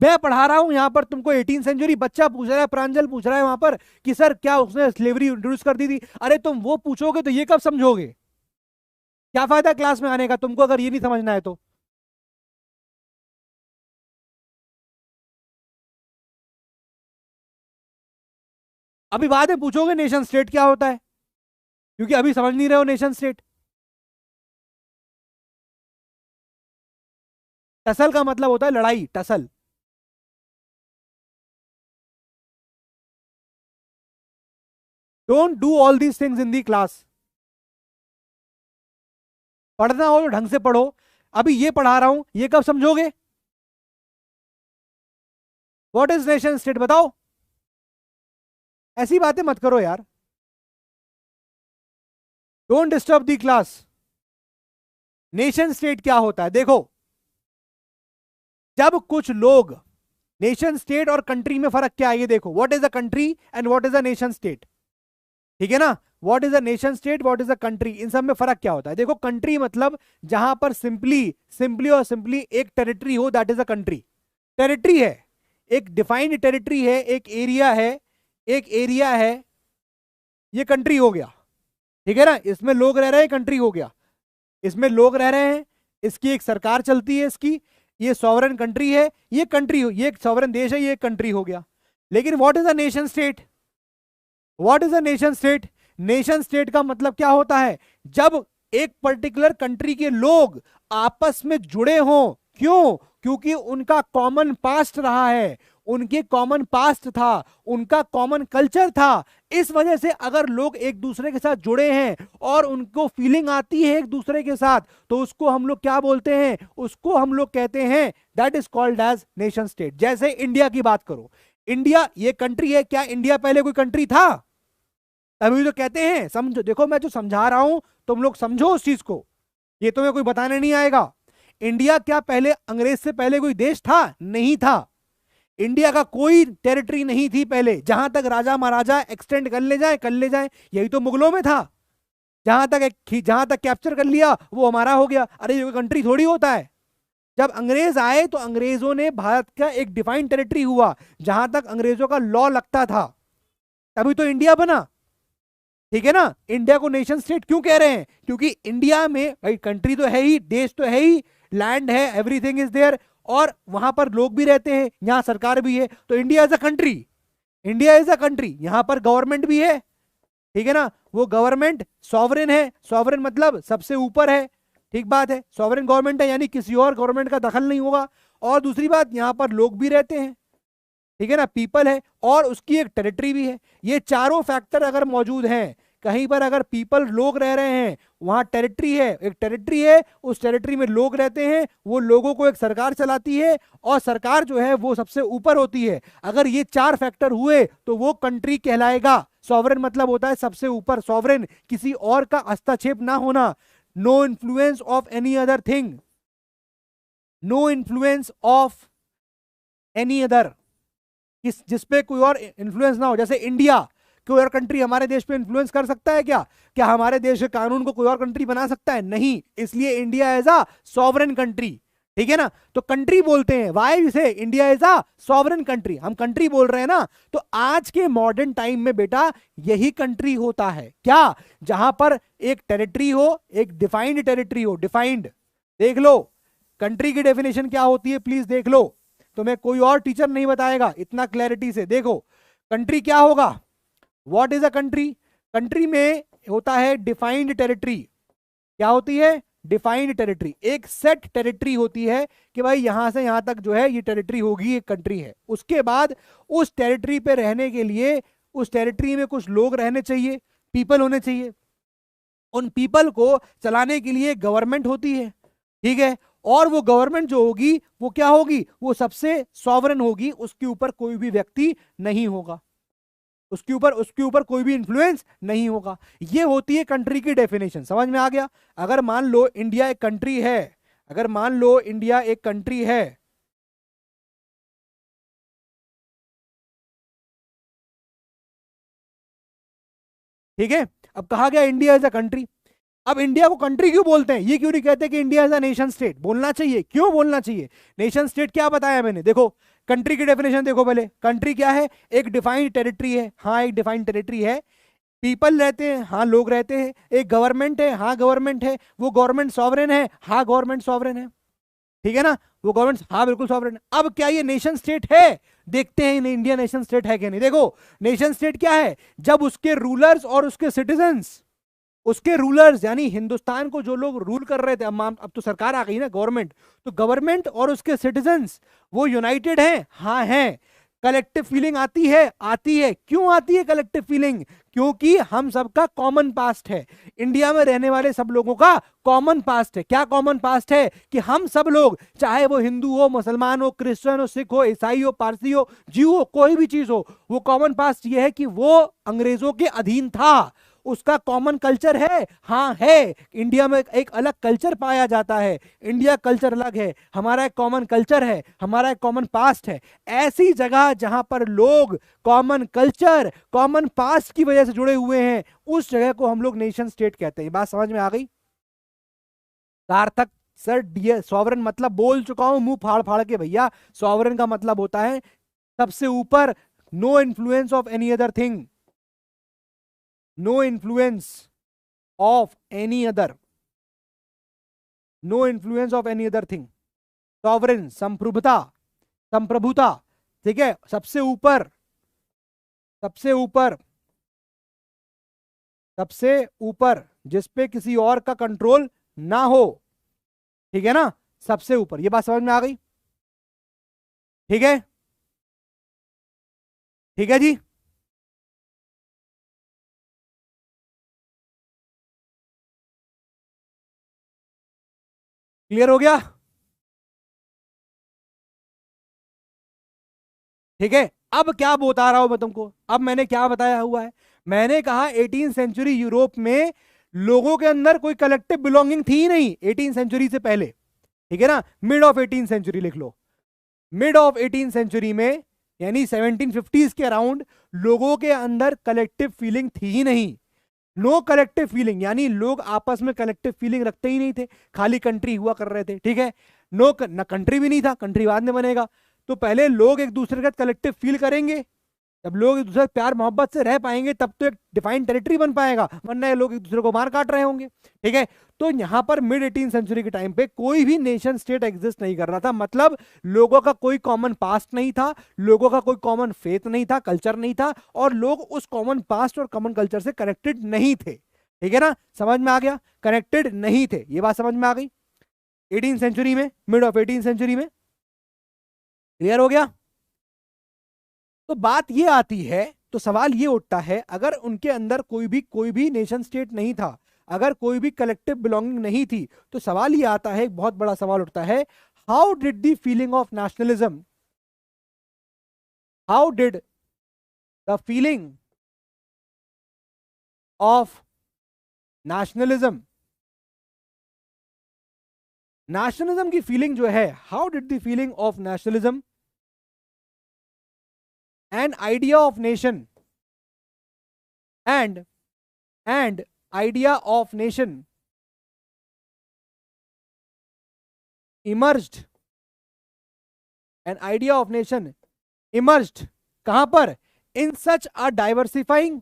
मैं पढ़ा रहा हूं यहां पर तुमको, 18 सेंचुरी बच्चा पूछ रहा है, प्रांजल पूछ रहा है वहां पर कि सर क्या उसने स्लेवरी इंट्रोड्यूस कर दी थी। अरे तुम वो पूछोगे तो ये कब समझोगे, क्या फायदा क्लास में आने का तुमको अगर ये नहीं समझना है तो। अभी बाद में पूछोगे नेशन स्टेट क्या होता है, क्योंकि अभी समझ नहीं रहे हो नेशन स्टेट। टसल का मतलब होता है लड़ाई, tussle. Don't do all these things in the class. पढ़ना हो तो ढंग से पढ़ो। अभी ये पढ़ा रहा हूं, ये कब समझोगे। व्हाट इज नेशन स्टेट बताओ, ऐसी बातें मत करो यार, don't disturb the class. Nation state क्या होता है, देखो, जब कुछ लोग, नेशन स्टेट और कंट्री में फर्क क्या है ये देखो, what is a country and what is a nation state, ठीक है ना। What is a nation state, what is a country, इन सब में फर्क क्या होता है। देखो, कंट्री मतलब जहां पर सिंपली सिंपली और सिंपली एक टेरिटरी हो, that is a country. Territory है, एक डिफाइंड टेरिटरी है, एक एरिया है, एक एरिया है, ये कंट्री हो गया, ठीक है ना। इसमें लोग रह रहे हैं, कंट्री हो गया, इसमें लोग रह रहे हैं, इसकी एक सरकार चलती है, इसकी, ये सॉवरन कंट्री है, ये कंट्री हो, ये एक सॉवरन देश है, ये एक कंट्री हो गया। लेकिन what is a nation state, what is a nation state, nation state का मतलब क्या होता है, जब एक पर्टिकुलर कंट्री के लोग आपस में जुड़े हों। क्यों? क्योंकि उनका कॉमन पास्ट रहा है, उनके कॉमन पास्ट था, उनका कॉमन कल्चर था। इस वजह से अगर लोग एक दूसरे के साथ जुड़े हैं और उनको फीलिंग आती है एक दूसरे के साथ, तो उसको हम लोग क्या बोलते हैं, उसको हम लोग कहते हैं, that is called as nation state. जैसे इंडिया की बात करो, इंडिया ये कंट्री है, क्या इंडिया पहले कोई कंट्री था? तभी तो कहते हैं, समझो, देखो मैं जो समझा रहा हूं तुम लोग समझो उस चीज को, ये तुम्हें कोई बताने नहीं आएगा। इंडिया क्या पहले अंग्रेज से पहले कोई देश था? नहीं था। इंडिया का कोई टेरिटरी नहीं थी पहले, जहां तक राजा महाराजा एक्सटेंड कर ले जाए, यही तो मुगलों में था। जहां तक कैप्चर कर लिया वो हमारा हो गया। अरे ये कंट्री थोड़ी होता है। जब अंग्रेज आए तो अंग्रेजों ने भारत का एक डिफाइंड टेरिटरी हुआ, जहां तक अंग्रेजों का लॉ लगता था, तभी तो इंडिया बना। ठीक है ना? इंडिया को नेशन स्टेट क्यों कह रहे हैं? क्योंकि इंडिया में भाई कंट्री तो है ही, देश तो है ही, लैंड है, एवरीथिंग इज देयर, और वहां पर लोग भी रहते हैं, यहां सरकार भी है, तो India is a country. India is a country, यहां पर गवर्नमेंट भी है। ठीक है ना? वो गवर्नमेंट सॉवरेन है, सॉवरेन मतलब सबसे ऊपर है। ठीक बात है, सॉवरेन गवर्नमेंट है, यानी किसी और गवर्नमेंट का दखल नहीं होगा। और दूसरी बात, यहां पर लोग भी रहते हैं। ठीक है ना? पीपल है और उसकी एक टेरिटरी भी है। ये चारों फैक्टर अगर मौजूद हैं, कहीं पर अगर पीपल लोग रह रहे हैं, वहां टेरिटरी है, एक टेरिटरी है, उस टेरिटरी में लोग रहते हैं, वो लोगों को एक सरकार चलाती है, और सरकार जो है वो सबसे ऊपर होती है। अगर ये चार फैक्टर हुए तो वो कंट्री कहलाएगा। सॉवरेन मतलब होता है सबसे ऊपर, सॉवरेन किसी और का हस्तक्षेप ना होना, no influence of any other thing, no influence of any other, जिसपे कोई और इन्फ्लुएंस ना हो। जैसे इंडिया, कोई और कंट्री हमारे देश पे इन्फ्लुएंस कर सकता है क्या? क्या हमारे देश के कानून को कोई और कंट्री बना सकता है? नहीं। इसलिए India as a sovereign country. ठीक है ना? तो कंट्री बोलते हैं, वाई से India is a sovereign country, हम कंट्री बोल रहे हैं ना। तो आज के मॉडर्न टाइम में बेटा यही कंट्री होता है क्या? जहां पर एक टेरिटरी हो, एक डिफाइंड टेरिटरी हो, डिफाइंड। देख लो कंट्री की डेफिनेशन क्या होती है, प्लीज देख लो, तुम्हें कोई और टीचर नहीं बताएगा इतना क्लैरिटी से। देखो कंट्री क्या होगा, what is a country? Country में होता है डिफाइंड टेरिटरी। क्या होती है? डिफाइंड टेरिटरी, एक सेट टेरिटरी होती है कि भाई यहां से यहां तक जो है ये टेरिटरी होगी, एक कंट्री है। उसके बाद उस टेरिटरी पे रहने के लिए उस टेरिटरी में कुछ लोग रहने चाहिए, पीपल होने चाहिए, उन पीपल को चलाने के लिए गवर्नमेंट होती है। ठीक है? और वो गवर्नमेंट जो होगी वो क्या होगी? वो सबसे सॉवरेन होगी, उसके ऊपर कोई भी व्यक्ति नहीं होगा, उसके ऊपर कोई भी इंफ्लुएंस नहीं होगा। ये होती है कंट्री की डेफिनेशन। समझ में आ गया? अगर मान लो इंडिया एक कंट्री है, अगर मान लो इंडिया एक कंट्री है, ठीक है, अब कहा गया इंडिया इज अ कंट्री। अब इंडिया को कंट्री क्यों बोलते हैं? ये क्यों नहीं कहते कि India is a nation state? बोलना चाहिए, क्यों बोलना चाहिए? नेशन स्टेट क्या बताया मैंने, देखो कंट्री की डेफिनेशन देखो पहले। कंट्री क्या है? एक डिफाइंड टेरिटरी है, हाँ एक डिफाइंड टेरिटरी है, पीपल रहते हैं, हाँ लोग रहते हैं, एक गवर्नमेंट है, हाँ गवर्नमेंट है, वो गवर्नमेंट सॉवरेन है, हाँ गवर्नमेंट सॉवरेन है। ठीक है ना? वो गवर्नमेंट हाँ बिल्कुल सॉवरेन है। अब क्या ये नेशन स्टेट है? देखते हैं इंडिया नेशन स्टेट है क्या नहीं। देखो नेशन स्टेट क्या है? जब उसके रूलर्स और उसके सिटीजन्स, उसके रूलर्स यानी हिंदुस्तान को जो लोग रूल कर रहे थे, अब तो सरकार आ गई ना, गवर्नमेंट, तो गवर्नमेंट और उसके सिटीजन्स वो यूनाइटेड हैं, हाँ हैं। कलेक्टिव फीलिंग आती है, आती है। क्यों आती है कलेक्टिव फीलिंग? क्योंकि हम सबका कॉमन पास्ट है, इंडिया में रहने वाले सब लोगों का कॉमन पास्ट है। क्या कॉमन पास्ट है? कि हम सब लोग, चाहे वो हिंदू हो, मुसलमान हो, क्रिश्चियन हो, सिख हो, ईसाई हो, पारसी हो, जीव हो, कोई भी चीज हो, वो कॉमन पास्ट ये है कि वो अंग्रेजों के अधीन था। उसका कॉमन कल्चर है, हाँ है। इंडिया में एक अलग कल्चर पाया जाता है, इंडिया कल्चर अलग है, हमारा एक कॉमन कल्चर है, हमारा एक कॉमन पास्ट है। ऐसी जगह जहां पर लोग कॉमन कल्चर, कॉमन पास्ट की वजह से जुड़े हुए हैं, उस जगह को हम लोग नेशन स्टेट कहते हैं। बात समझ में आ गई? सार्थक सर, डियर सॉवरन मतलब बोल चुका हूं मुंह फाड़ फाड़ के भैया। सॉवरन का मतलब होता है सबसे ऊपर, no influence of any other thing, no influence of any other, no influence of any other thing. Sovereign संप्रभुता, संप्रभुता। ठीक है? सबसे ऊपर, सबसे ऊपर, सबसे ऊपर, जिसपे किसी और का कंट्रोल ना हो। ठीक है ना? सबसे ऊपर। ये बात समझ में आ गई? ठीक है? ठीक है जी? क्लियर हो गया? ठीक है? अब क्या बता रहा हूं मैं तुमको, अब मैंने क्या बताया हुआ है, मैंने कहा 18 सेंचुरी यूरोप में लोगों के अंदर कोई कलेक्टिव बिलोंगिंग थी ही नहीं 18 सेंचुरी से पहले, ठीक है ना, मिड ऑफ 18 सेंचुरी लिख लो, मिड ऑफ 18 सेंचुरी में यानी 1750s के अराउंड लोगों के अंदर कलेक्टिव फीलिंग थी ही नहीं, नो कलेक्टिव फीलिंग, यानी लोग आपस में कलेक्टिव फीलिंग रखते ही नहीं थे, खाली कंट्री हुआ कर रहे थे, ठीक है, नो ना कंट्री भी नहीं था, कंट्री बाद में बनेगा, तो पहले लोग एक दूसरे का कलेक्टिव फील करेंगे, जब लोग एक दूसरे से प्यार मोहब्बत से रह पाएंगे तब तो एक डिफाइंड टेरिटरी बन पाएगा, वरना ये लोग एक दूसरे को मार काट रहे होंगे, ठीक है। तो यहां पर मिड 18 सेंचुरी के टाइम पे कोई भी नेशन स्टेट एग्जिस्ट नहीं कर रहा था, मतलब लोगों का कोई कॉमन पास्ट नहीं था, लोगों का कोई कॉमन फेथ नहीं था, कल्चर नहीं था, और लोग उस कॉमन पास्ट और कॉमन कल्चर से कनेक्टेड नहीं थे, ठीक है ना, समझ में आ गया, कनेक्टेड नहीं थे, ये बात समझ में आ गई। 18 सेंचुरी में, मिड ऑफ 18 सेंचुरी में, क्लियर हो गया। तो बात ये आती है, तो सवाल ये उठता है, अगर उनके अंदर कोई भी नेशन स्टेट नहीं था, अगर कोई भी कलेक्टिव बिलोंगिंग नहीं थी, तो सवाल ये आता है, एक बहुत बड़ा सवाल उठता है, how did the feeling of nationalism, how did the feeling of nationalism, nationalism की फीलिंग जो है, how did the feeling of nationalism and idea of nation and idea of nation emerged, an idea of nation emerged कहां पर, in such a diversifying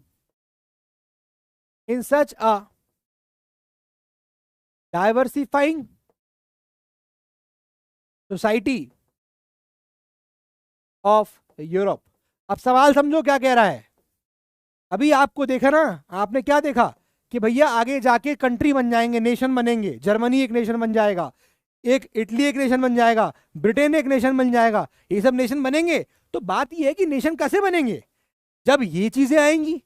society of Europe. अब सवाल समझो क्या कह रहा है, अभी आपको देखा ना, आपने क्या देखा कि भैया आगे जाके कंट्री बन जाएंगे, नेशन बनेंगे, जर्मनी एक नेशन बन जाएगा, एक इटली एक नेशन बन जाएगा, ब्रिटेन एक नेशन बन जाएगा, ये सब नेशन बनेंगे। तो बात ये है कि नेशन कैसे बनेंगे, जब ये चीजें आएंगी,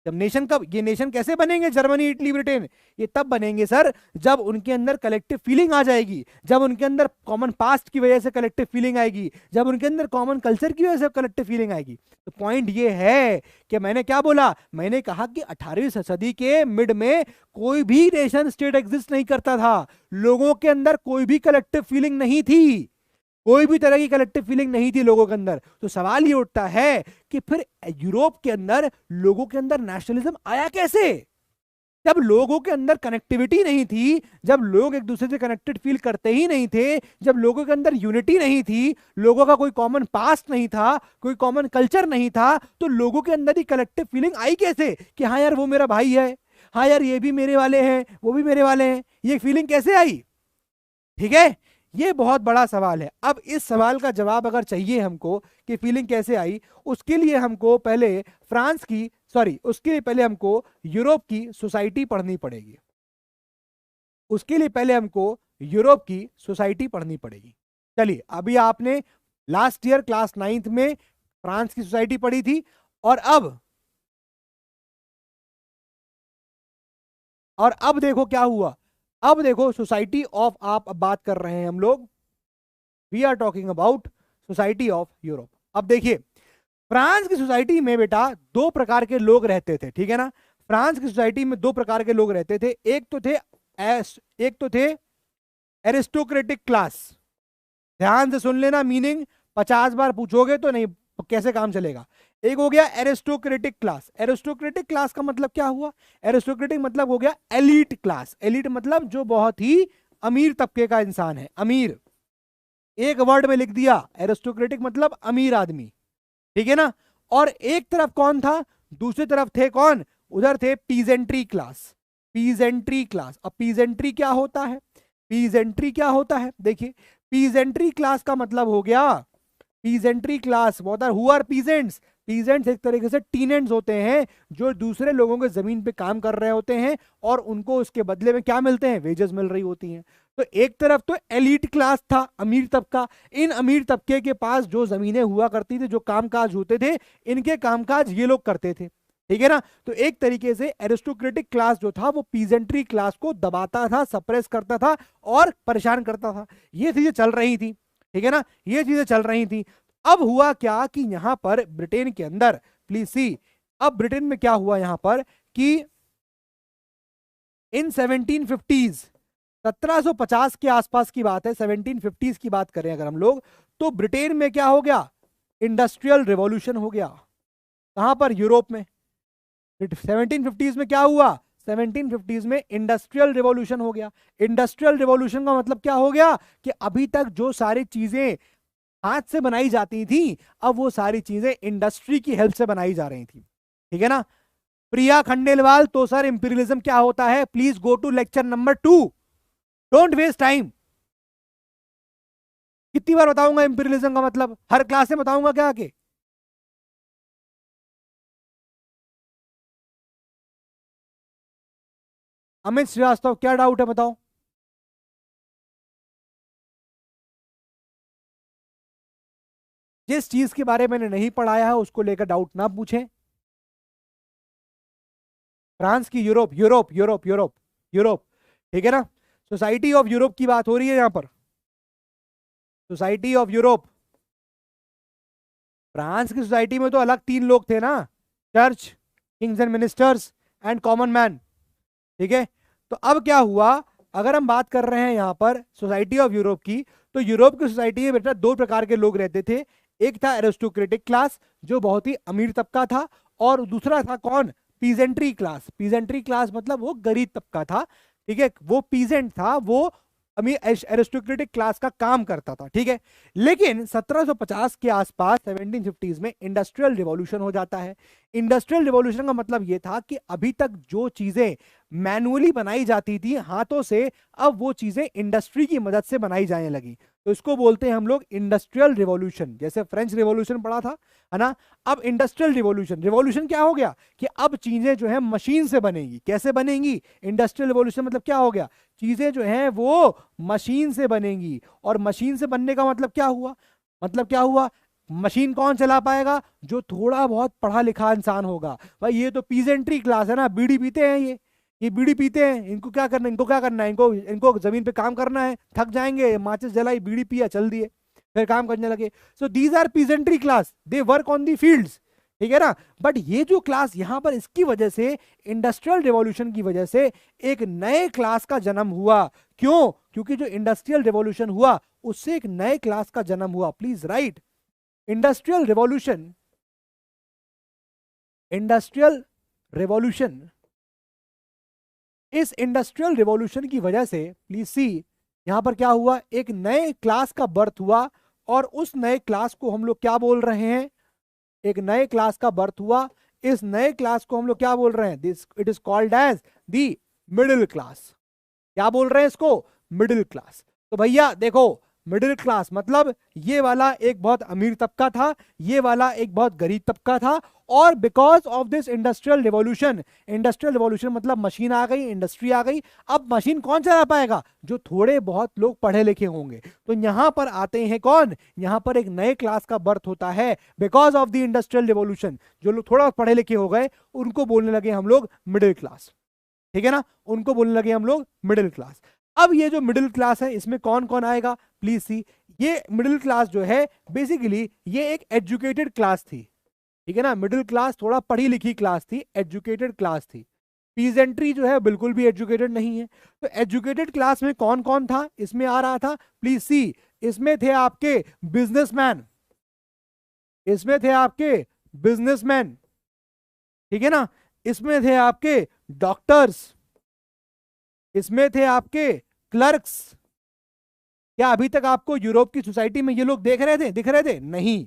जब नेशन, कब ये नेशन कैसे बनेंगे, जर्मनी इटली ब्रिटेन, ये तब बनेंगे सर जब उनके अंदर कलेक्टिव फीलिंग आ जाएगी, जब उनके अंदर कॉमन पास्ट की वजह से कलेक्टिव फीलिंग आएगी, जब उनके अंदर कॉमन कल्चर की वजह से कलेक्टिव फीलिंग आएगी। तो पॉइंट ये है कि मैंने क्या बोला, मैंने कहा कि 18वीं सदी के मिड में कोई भी नेशन स्टेट एग्जिस्ट नहीं करता था, लोगों के अंदर कोई भी कलेक्टिव फीलिंग नहीं थी, कोई भी तरह की कलेक्टिव फीलिंग नहीं थी लोगों के अंदर। तो सवाल ये उठता है कि फिर यूरोप के अंदर लोगों के अंदर नेशनलिज्म आया कैसे, जब लोगों के अंदर कनेक्टिविटी नहीं थी, जब लोग एक दूसरे से कनेक्टेड फील करते ही नहीं थे, जब लोगों के अंदर यूनिटी नहीं थी, लोगों का कोई कॉमन पास्ट नहीं था, कोई कॉमन कल्चर नहीं था, तो लोगों के अंदर ही कलेक्टिव फीलिंग आई कैसे कि हाँ यार वो मेरा भाई है, हाँ यार ये भी मेरे वाले हैं, वो भी मेरे वाले हैं, ये फीलिंग कैसे आई, ठीक है, ये बहुत बड़ा सवाल है। अब इस सवाल का जवाब अगर चाहिए हमको कि फीलिंग कैसे आई, उसके लिए हमको पहले उसके लिए पहले हमको यूरोप की सोसाइटी पढ़नी पड़ेगी, उसके लिए पहले हमको यूरोप की सोसाइटी पढ़नी पड़ेगी। चलिए, अभी आपने लास्ट ईयर क्लास 9th में फ्रांस की सोसाइटी पढ़ी थी, और अब देखो क्या हुआ, अब देखो सोसाइटी ऑफ, आप अब बात कर रहे हैं हम लोग, we are talking about society of Europe. अब देखिए, फ्रांस की सोसाइटी में बेटा दो प्रकार के लोग रहते थे, ठीक है ना, फ्रांस की सोसाइटी में दो प्रकार के लोग रहते थे, एक तो थे एरिस्टोक्रेटिक क्लास, ध्यान से सुन लेना, मीनिंग 50 बार पूछोगे तो नहीं कैसे काम चलेगा। एक हो गया एरिस्टोक्रेटिक क्लास, एरिस्टोक्रेटिक क्लास का मतलब क्या हुआ, एरिस्टोक्रेटिक मतलब हो गया एलीट क्लास, एलीट मतलब जो बहुत ही अमीर तबके का इंसान है, अमीर, एक वर्ड में लिख दिया, एरिस्टोक्रेटिक मतलब अमीर आदमी, ठीक है ना। और एक तरफ कौन था, दूसरी तरफ थे कौन, उधर थे पीजेंट्री क्लास, पीजेंट्री क्लास। अब पीजेंट्री क्या होता है, पीजेंट्री क्या होता है, देखिए पीजेंट्री क्लास का मतलब हो गया, peasantry class who are peasants, peasants एक तरीके से टीनेंट्स होते हैं जो दूसरे लोगों के जमीन पे काम कर रहे होते हैं और उनको उसके बदले में क्या मिलते हैं, वेजेस मिल रही होती हैं। तो एक तरफ तो एलीट क्लास था, अमीर तबका, इन अमीर तबके के पास जो जमीनें हुआ करती थी, जो कामकाज होते थे, इनके कामकाज ये लोग करते थे, ठीक है ना। तो एक तरीके से एरिस्टोक्रेटिक क्लास जो था वो पीजेंट्री क्लास को दबाता था, सप्रेस करता था और परेशान करता था, ये चीजें चल रही थी, ठीक है ना, ये चीजें चल रही थी। अब हुआ क्या कि यहां पर ब्रिटेन के अंदर, प्लीज सी, अब ब्रिटेन में क्या हुआ यहां पर कि इन 1750s, 1750 के आसपास की बात है, 1750s की बात करें अगर हम लोग, तो ब्रिटेन में क्या हो गया, इंडस्ट्रियल रिवॉल्यूशन हो गया। कहां पर, यूरोप में। 1750s में क्या हुआ, 1750s में इंडस्ट्रियल रिवॉल्यूशन हो गया। इंडस्ट्रियल रिवॉल्यूशन का मतलब क्या हो गया कि अभी तक जो सारी चीजें हाथ से बनाई जाती थी, अब वो सारी चीजें इंडस्ट्री की हेल्प से बनाई जा रही थी। ठीक है ना। प्रिया खंडेलवाल, तो सर इंपीरियलिज्म क्या होता है, please go to lecture number 2, don't waste time. कितनी बार बताऊंगा इंपीरियलिज्म का मतलब, हर क्लास में बताऊंगा क्या आके। अमित श्रीवास्तव, क्या डाउट है बताओ। जिस चीज के बारे में मैंने नहीं पढ़ाया है उसको लेकर डाउट ना पूछें। फ्रांस की, Europe Europe Europe Europe Europe, ठीक है ना। सोसाइटी ऑफ यूरोप की बात हो रही है यहां पर, सोसाइटी ऑफ यूरोप। फ्रांस की सोसाइटी में तो अलग तीन लोग थे ना, church, Kings and ministers and common man. ठीक है। तो अब क्या हुआ, अगर हम बात कर रहे हैं यहां पर सोसाइटी ऑफ यूरोप की, तो यूरोप की सोसाइटी में बेटा दो प्रकार के लोग रहते थे। एक था एरिस्टोक्रेटिक क्लास, जो बहुत ही अमीर तबका था, और दूसरा था कौन, पीजेंट्री क्लास। पीजेंट्री क्लास मतलब वो गरीब तबका था। ठीक है, वो पीजेंट था, वो अमीर एरिस्टोक्रेटिक क्लास का काम करता था। ठीक है। लेकिन 1750 के आसपास, 1750s में इंडस्ट्रियल रिवॉल्यूशन हो जाता है। इंडस्ट्रियल रिवॉल्यूशन का मतलब यह था कि अभी तक जो चीजें मैनुअली बनाई जाती थी हाथों से, अब वो चीजें इंडस्ट्री की मदद से बनाई जाने लगी। तो इसको बोलते हैं हम लोग इंडस्ट्रियल रिवॉल्यूशन। जैसे फ्रेंच रिवॉल्यूशन पढ़ा था, है ना। अब इंडस्ट्रियल रिवॉल्यूशन, रिवॉल्यूशन क्या हो गया कि अब चीजें जो है मशीन से बनेंगी। कैसे बनेंगी, इंडस्ट्रियल रिवॉल्यूशन मतलब क्या हो गया, चीजें जो हैं वो मशीन से बनेंगी। और मशीन से बनने का मतलब क्या हुआ, मतलब क्या हुआ, मशीन कौन चला पाएगा, जो थोड़ा बहुत पढ़ा लिखा इंसान होगा। भाई ये तो पीजेंट्री क्लास है ना, बीड़ी पीते हैं ये बीड़ी पीते हैं, इनको क्या करना, इनको क्या करना है, इनको इनको जमीन पे काम करना है, थक जाएंगे, माचिस जलाई, बीड़ी पिया, चल दिए, फिर काम करने लगे। So these are peasantry class, they work on the fields. ठीक है ना। बट ये जो क्लास यहां पर, इसकी वजह से, इंडस्ट्रियल रिवॉल्यूशन की वजह से एक नए क्लास का जन्म हुआ। क्यों, क्योंकि जो इंडस्ट्रियल रिवॉल्यूशन हुआ उससे एक नए क्लास का जन्म हुआ। Please right, industrial revolution, industrial revolution. इस इंडस्ट्रियल रिवॉल्यूशन की वजह से, प्लीज सी, यहां पर क्या हुआ, एक नए क्लास का बर्थ हुआ। और उस नए क्लास को हम लोग क्या बोल रहे हैं, एक नए क्लास का बर्थ हुआ। इस नए क्लास को हम लोग क्या बोल रहे हैं, this it is called as the middle class. क्या बोल रहे हैं इसको, मिडिल क्लास। तो भैया देखो, मिडिल क्लास मतलब ये वाला एक बहुत अमीर तबका था, ये वाला एक बहुत गरीब तबका था। और because of this industrial revolution, industrial revolution मतलब मशीन आ गई, इंडस्ट्री आ गई। अब मशीन कौन चला पाएगा, जो थोड़े बहुत लोग पढ़े लिखे होंगे। तो यहां पर आते हैं कौन, यहां पर एक नए क्लास का बर्थ होता है because of the industrial revolution. जो लोग थोड़ा पढ़े लिखे हो गए उनको बोलने लगे हम लोग मिडिल क्लास। ठीक है ना, उनको बोलने लगे हम लोग मिडिल क्लास। अब ये जो मिडिल क्लास है इसमें कौन कौन आएगा, प्लीज सी। ये मिडिल क्लास जो है बेसिकली ये एक एजुकेटेड क्लास थी। ठीक है ना, मिडिल क्लास थोड़ा पढ़ी लिखी क्लास थी, एजुकेटेड क्लास थी। पीजेंट्री जो है बिल्कुल भी एजुकेटेड नहीं है। तो एजुकेटेड क्लास में कौन कौन था, इसमें आ रहा था, प्लीज सी, इसमें थे आपके बिजनेसमैन, इसमें थे आपके बिजनेसमैन। ठीक है ना, इसमें थे आपके डॉक्टर्स, इसमें थे आपके क्लर्क्स। क्या अभी तक आपको यूरोप की सोसाइटी में ये लोग देख रहे थे, दिख रहे थे, नहीं,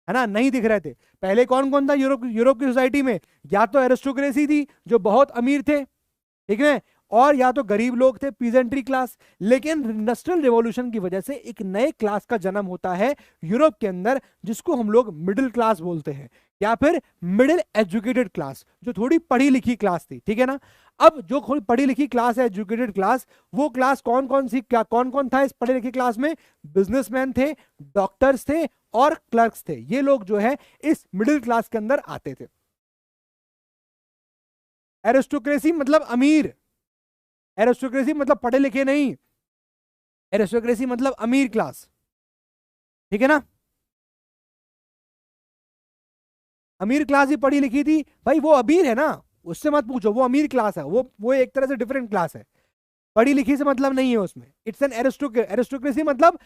है ना, नहीं दिख रहे थे। पहले कौन कौन था यूरोप यूरोप की सोसाइटी में, या तो एरिस्टोक्रेसी थी जो बहुत अमीर थे, ठीक है, और या तो गरीब लोग थे, पीजेंट्री क्लास। लेकिन इंडस्ट्रियल रिवॉल्यूशन की वजह से एक नए क्लास का जन्म होता है यूरोप के अंदर, जिसको हम लोग मिडिल क्लास बोलते हैं, या फिर मिडिल एजुकेटेड क्लास, जो थोड़ी पढ़ी लिखी क्लास थी। ठीक है ना। अब जो थोड़ी पढ़ी लिखी क्लास है, एजुकेटेड क्लास, वो क्लास कौन कौन सी, क्या कौन कौन था इस पढ़े लिखी क्लास में, बिजनेसमैन थे, डॉक्टर्स थे और क्लर्क्स थे। ये लोग जो है इस मिडिल क्लास के अंदर आते थे। एरिस्टोक्रेसी मतलब अमीर, एरिस्टोक्रेसी मतलब पढ़े लिखे नहीं, एरिस्टोक्रेसी मतलब अमीर क्लास। ठीक है ना। अमीर क्लास ही पढ़ी लिखी थी भाई, वो अमीर है ना, उससे मत पूछो, वो अमीर क्लास है, वो एक तरह से डिफरेंट क्लास है, पढ़ी लिखी से मतलब नहीं है उसमें। इट्स एन एरिस्टोक्रेसी, मतलब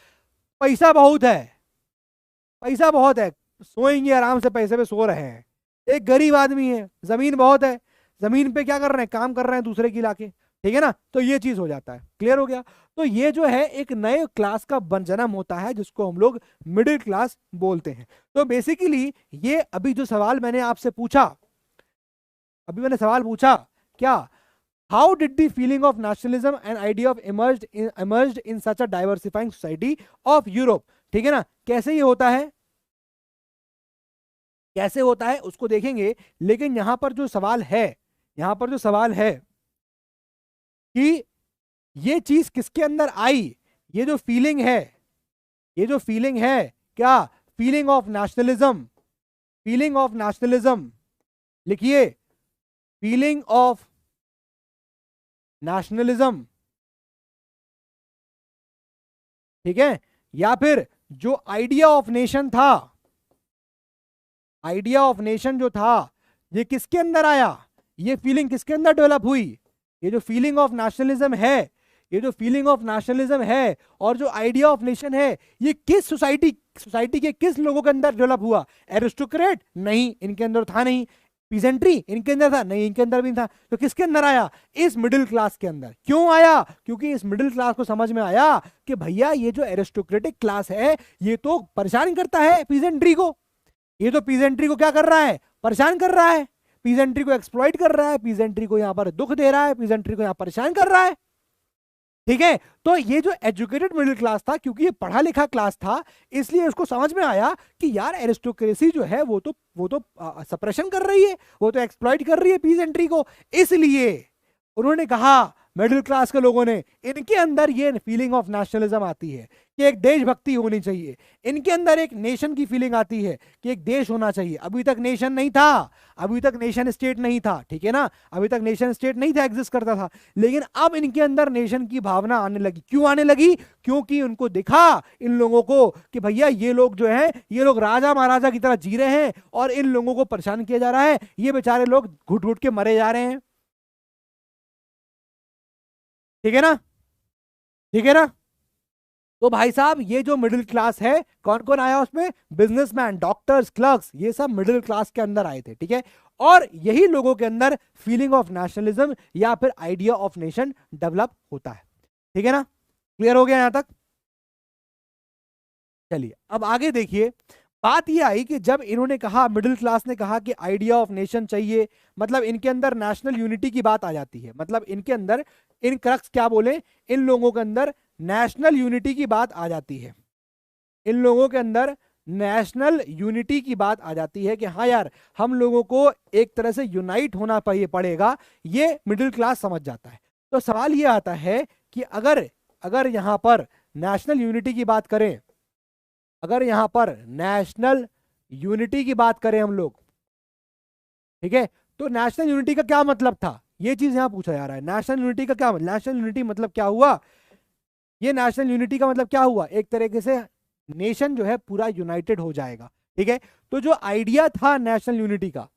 पैसा बहुत है, पैसा बहुत है, सोएंगे आराम से, पैसे पे सो रहे हैं। एक गरीब आदमी है, जमीन बहुत है, जमीन पे क्या कर रहे हैं, काम कर रहे हैं दूसरे की लाके, ठीक है ना, तो ये चीज हो जाता है। क्लियर हो गया? तो ये जो है एक नए क्लास का जन्म होता है जिसको हम लोग मिडिल क्लास बोलते हैं। तो बेसिकली ये अभी जो सवाल मैंने आपसे पूछा, अभी मैंने सवाल पूछा क्या, how did the feeling of nationalism and idea of emerged in such a diversifying society of Europe, ठीक है ना, कैसे ये होता है, कैसे होता है उसको देखेंगे। लेकिन यहां पर जो सवाल है, यहां पर जो सवाल है कि ये चीज किसके अंदर आई, ये जो फीलिंग है, ये जो फीलिंग है क्या, feeling of nationalism, feeling of nationalism, लिखिए फीलिंग ऑफ नेशनलिज्म, ठीक है, या फिर जो आइडिया ऑफ नेशन था, आइडिया ऑफ नेशन जो था, ये किसके अंदर आया, ये फीलिंग किसके अंदर डेवलप हुई, ये जो फीलिंग ऑफ नेशनलिज्म है, ये जो फीलिंग ऑफ नेशनलिज्म है और जो आइडिया ऑफ नेशन है, ये किस सोसाइटी के किस लोगों के अंदर डेवलप हुआ, एरिस्टोक्रेट नहीं, इनके अंदर था नहीं, पीजेंट्री इनके अंदर था नहीं, इनके अंदर भी था, तो किसके अंदर आया, इस मिडिल क्लास के अंदर। क्यों आया, क्योंकि इस मिडिल क्लास को समझ में आया कि भैया ये जो एरिस्टोक्रेटिक क्लास है ये तो परेशान करता है पीजेंट्री को, ये तो पीजेंट्री को क्या कर रहा है, परेशान कर रहा है, पीजेंट्री को एक्सप्लॉइट कर रहा है, पीजेंट्री को यहां पर दुख दे रहा है, पीजेंट्री को यहां परेशान कर रहा है, ठीक है। तो ये जो एजुकेटेड मिडिल क्लास था, क्योंकि ये पढ़ा लिखा क्लास था, इसलिए उसको समझ में आया कि यार एरिस्टोक्रेसी जो है वो तो सप्रेशन कर रही है, वो तो एक्सप्लॉइट कर रही है पीजेंट्री को, इसलिए उन्होंने कहा मिडिल क्लास के लोगों ने, इनके अंदर ये फीलिंग ऑफ नेशनलिज्म आती है कि एक देशभक्ति होनी चाहिए, इनके अंदर एक नेशन की फीलिंग आती है कि एक देश होना चाहिए। अभी तक नेशन नहीं था, अभी तक नेशन स्टेट नहीं था, ठीक है ना, अभी तक नेशन स्टेट नहीं था, एग्जिस्ट करता था, लेकिन अब इनके अंदर नेशन की भावना आने लगी। क्यों आने लगी, क्योंकि उनको दिखा इन लोगों को कि भैया ये लोग जो है, ये लोग राजा महाराजा की तरह जी रहे हैं और इन लोगों को परेशान किया जा रहा है, ये बेचारे लोग घुट घुट के मरे जा रहे हैं, ठीक है ना, ठीक है ना। तो भाई साहब ये जो मिडिल क्लास है, कौन कौन आया उसमें, बिजनेसमैन, डॉक्टर्स, क्लर्क्स, ये सब मिडिल क्लास के अंदर आए थे, ठीक है। और यही लोगों के अंदर फीलिंग ऑफ नेशनलिज्म या फिर आइडिया ऑफ नेशन डेवलप होता है, ठीक है ना। क्लियर हो गया यहां तक? चलिए अब आगे देखिए, बात ये आई कि जब इन्होंने कहा, मिडिल क्लास ने कहा कि आइडिया ऑफ नेशन चाहिए, मतलब इनके अंदर नेशनल यूनिटी की बात आ जाती है, मतलब इनके अंदर, इन क्रक्स क्या बोले, इन लोगों के अंदर नेशनल यूनिटी की बात आ जाती है, इन लोगों के अंदर नेशनल यूनिटी की बात आ जाती है कि हाँ यार हम लोगों को एक तरह से यूनाइट होना पड़ेगा, ये मिडिल क्लास समझ जाता है। तो सवाल ये आता है कि अगर अगर यहां पर नेशनल यूनिटी की बात करें, अगर यहां पर नेशनल यूनिटी की बात करें हम लोग, ठीक है, तो नेशनल यूनिटी का क्या मतलब था, ये चीज यहां पूछा जा रहा है। नेशनल यूनिटी का क्या, नेशनल यूनिटी मतलब क्या हुआ, ये नेशनल यूनिटी का मतलब क्या हुआ, एक तरीके से नेशन जो है पूरा यूनाइटेड हो जाएगा, ठीक है। तो जो आइडिया था नेशनल यूनिटी का,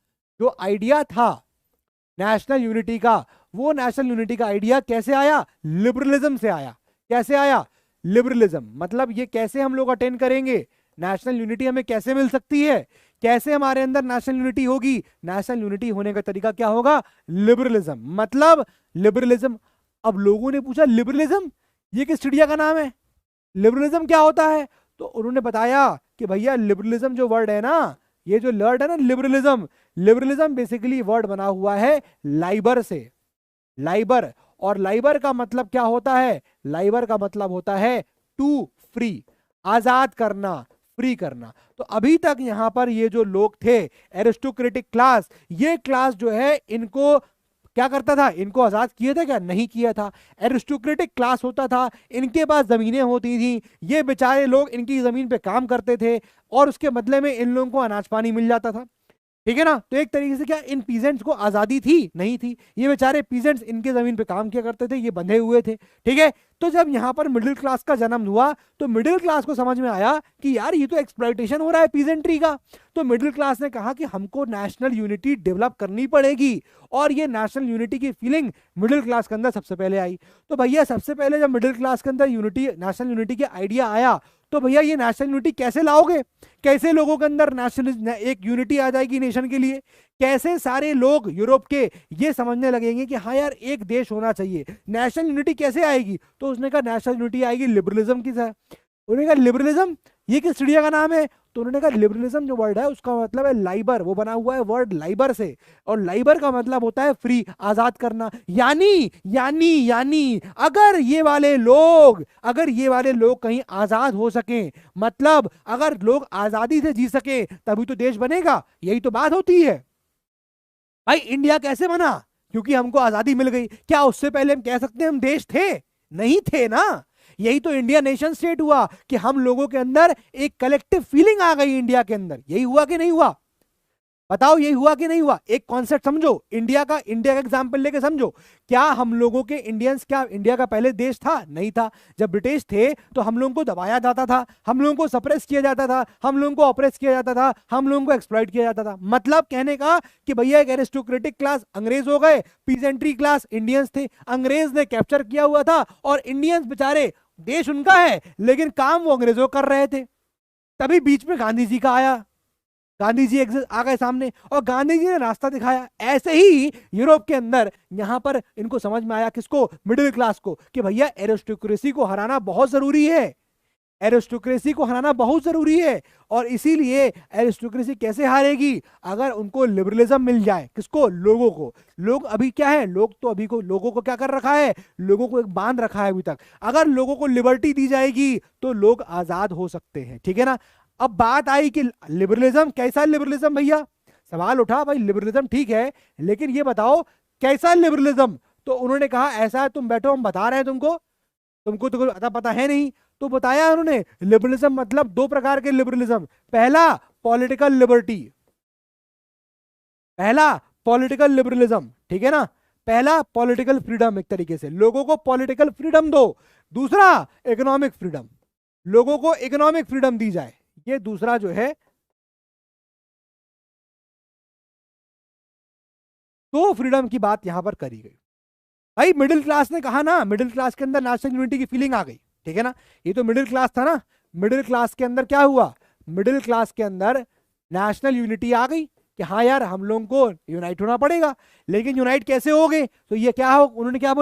जो आइडिया था नेशनल यूनिटी का, वो नेशनल यूनिटी का आइडिया कैसे आया, लिबरलिज्म से आया। कैसे आया, लिबरलिज्म, मतलब ये कैसे हम लोग अटेन करेंगे, नेशनल यूनिटी हमें कैसे मिल सकती है, कैसे हमारे अंदर नेशनल यूनिटी होगी, नेशनल यूनिटी होने का तरीका क्या होगा, लिबरलिज्म, मतलब लिबरलिज्म। अब लोगों ने पूछा लिबरलिज्म ये किस चिड़िया का नाम है, लिबरलिज्म क्या होता है, तो उन्होंने बताया कि भैया लिबरलिज्म जो वर्ड है ना, ये जो वर्ड है ना लिबरलिज्म, लिबरलिज्म बेसिकली वर्ड बना हुआ है लाइबर से, लाइबर, और लाइबर का मतलब क्या होता है, लाइबर का मतलब होता है टू फ्री, आजाद करना, फ्री करना। तो अभी तक यहां पर ये जो लोग थे एरिस्टोक्रेटिक क्लास, ये क्लास जो है इनको क्या करता था, इनको आजाद किया था क्या, नहीं किया था। एरिस्टोक्रेटिक क्लास होता था, इनके पास जमीनें होती थी, ये बेचारे लोग इनकी जमीन पे काम करते थे और उसके बदले में इन लोगों को अनाज पानी मिल जाता था। ठीक है ना। तो एक तरीके से क्या इन पीजेंट्स को आजादी थी? नहीं थी। ये बेचारे पीजेंट्स इनके जमीन पे काम किया करते थे, ये बंधे हुए थे। ठीक है। तो जब यहाँ पर मिडिल क्लास का जन्म हुआ तो मिडिल क्लास को समझ में आया कि यार ये तो एक्सप्लॉइटेशन हो रहा है पीजेंट्री का। तो मिडिल क्लास ने कहा कि हमको नेशनल यूनिटी डेवलप करनी पड़ेगी, और ये नेशनल यूनिटी की फीलिंग मिडिल क्लास के अंदर सबसे पहले आई। तो भैया सबसे पहले जब मिडिल क्लास के अंदर यूनिटी, नेशनल यूनिटी के आइडिया आया, तो भैया ये नेशनल यूनिटी कैसे लाओगे? कैसे लोगों के अंदर नेशनल एक यूनिटी आ जाएगी नेशन के लिए? कैसे सारे लोग यूरोप के ये समझने लगेंगे कि हाँ यार एक देश होना चाहिए? नेशनल यूनिटी कैसे आएगी? तो उसने कहा नेशनल यूनिटी आएगी लिबरलिज्म की तरह। उन्होंने कहा लिबरलिज्म ये किस चिड़िया का नाम है? तो उन्होंने कहा लिबरलिज्म जो वर्ड है उसका मतलब है लाइबर, वो बना हुआ है वर्ड लाइबर से, और लाइबर का मतलब होता है फ्री, आजाद करना। यानी यानी यानी अगर ये वाले लोग कहीं आजाद हो सके, मतलब अगर लोग आजादी से जी सके तभी तो देश बनेगा। यही तो बात होती है भाई। इंडिया कैसे बना? क्योंकि हमको आजादी मिल गई। क्या उससे पहले हम कह सकते हैं हम देश थे? नहीं थे ना। यही तो इंडिया नेशन स्टेट हुआ कि हम लोगों के अंदर एक कलेक्टिव फीलिंग आ गई इंडिया के अंदर। यही हुआ कि नहीं हुआ? बताओ यही हुआ कि नहीं हुआ? एक कॉन्सेप्ट समझो, इंडिया का एग्जांपल लेके समझो। क्या हम लोगों के इंडियंस, क्या इंडिया का पहले देश था? नहीं था। जब ब्रिटिश थे तो हम लोगों को दबाया जाता था, हम लोगों को सप्रेस किया जाता था, हम लोगों को ऑपरेस किया जाता था, हम लोगों को एक्सप्लॉइट किया जाता था। मतलब कहने का कि भैया एक एरिस्टोक्रेटिक क्लास अंग्रेज हो गए, पीजेंट्री क्लास इंडियंस थे। अंग्रेज ने कैप्चर किया हुआ था और इंडियंस बेचारे, देश उनका है लेकिन काम वो अंग्रेजों कर रहे थे। तभी बीच में गांधी जी का आया, गांधी जी आ गए सामने और गांधी जी ने रास्ता दिखाया। ऐसे ही यूरोप के अंदर यहां पर इनको समझ में आया, किसको? मिडिल क्लास को, कि भैया एरिस्टोक्रेसी को हराना बहुत जरूरी है, एरिस्टोक्रेसी को हराना बहुत जरूरी है। और इसीलिए एरिस्टोक्रेसी कैसे हारेगी? अगर उनको लिबरलिज्म मिल जाए। किसको? लोगों को। लोग अभी क्या है, लोग तो अभी को लोगों को क्या कर रखा है? लोगों को एक बांध रखा है अभी तक। अगर लोगों को लिबर्टी दी जाएगी तो लोग आजाद हो सकते हैं। ठीक है ना। अब बात आई कि लिबरलिज्म, कैसा लिबरलिज्म भैया? सवाल उठा भाई, लिबरलिज्म ठीक है लेकिन ये बताओ कैसा लिबरलिज्म? तो उन्होंने कहा ऐसा है, तुम बैठो हम बता रहे हैं तुमको, तुमको तो अता पता है नहीं। तो बताया उन्होंने लिबरलिज्म मतलब दो प्रकार के लिबरलिज्म। पहला पॉलिटिकल लिबर्टी, पहला पॉलिटिकल लिबरलिज्म, ठीक है ना। पहला पॉलिटिकल फ्रीडम, एक तरीके से लोगों को पॉलिटिकल फ्रीडम दो। दूसरा इकोनॉमिक फ्रीडम, लोगों को इकोनॉमिक फ्रीडम दी जाए। ये दूसरा जो है, तो फ्रीडम की बात यहां पर करी गई। भाई मिडिल क्लास ने कहा ना, मिडिल क्लास के अंदर नेशनल यूनिटी की फीलिंग आ गई। ठीक है ना। ये तो मिडिल क्लास था ना। मिडिल क्लास के अंदर क्या हुआ? मिडिल क्लास के अंदर नेशनल यूनिटी आ गई कि हाँ यार हम लोगों को यूनाइट होना पड़ेगा। लेकिन यूनाइट कैसे होगे? तो ये क्या हो, उन्होंने क्या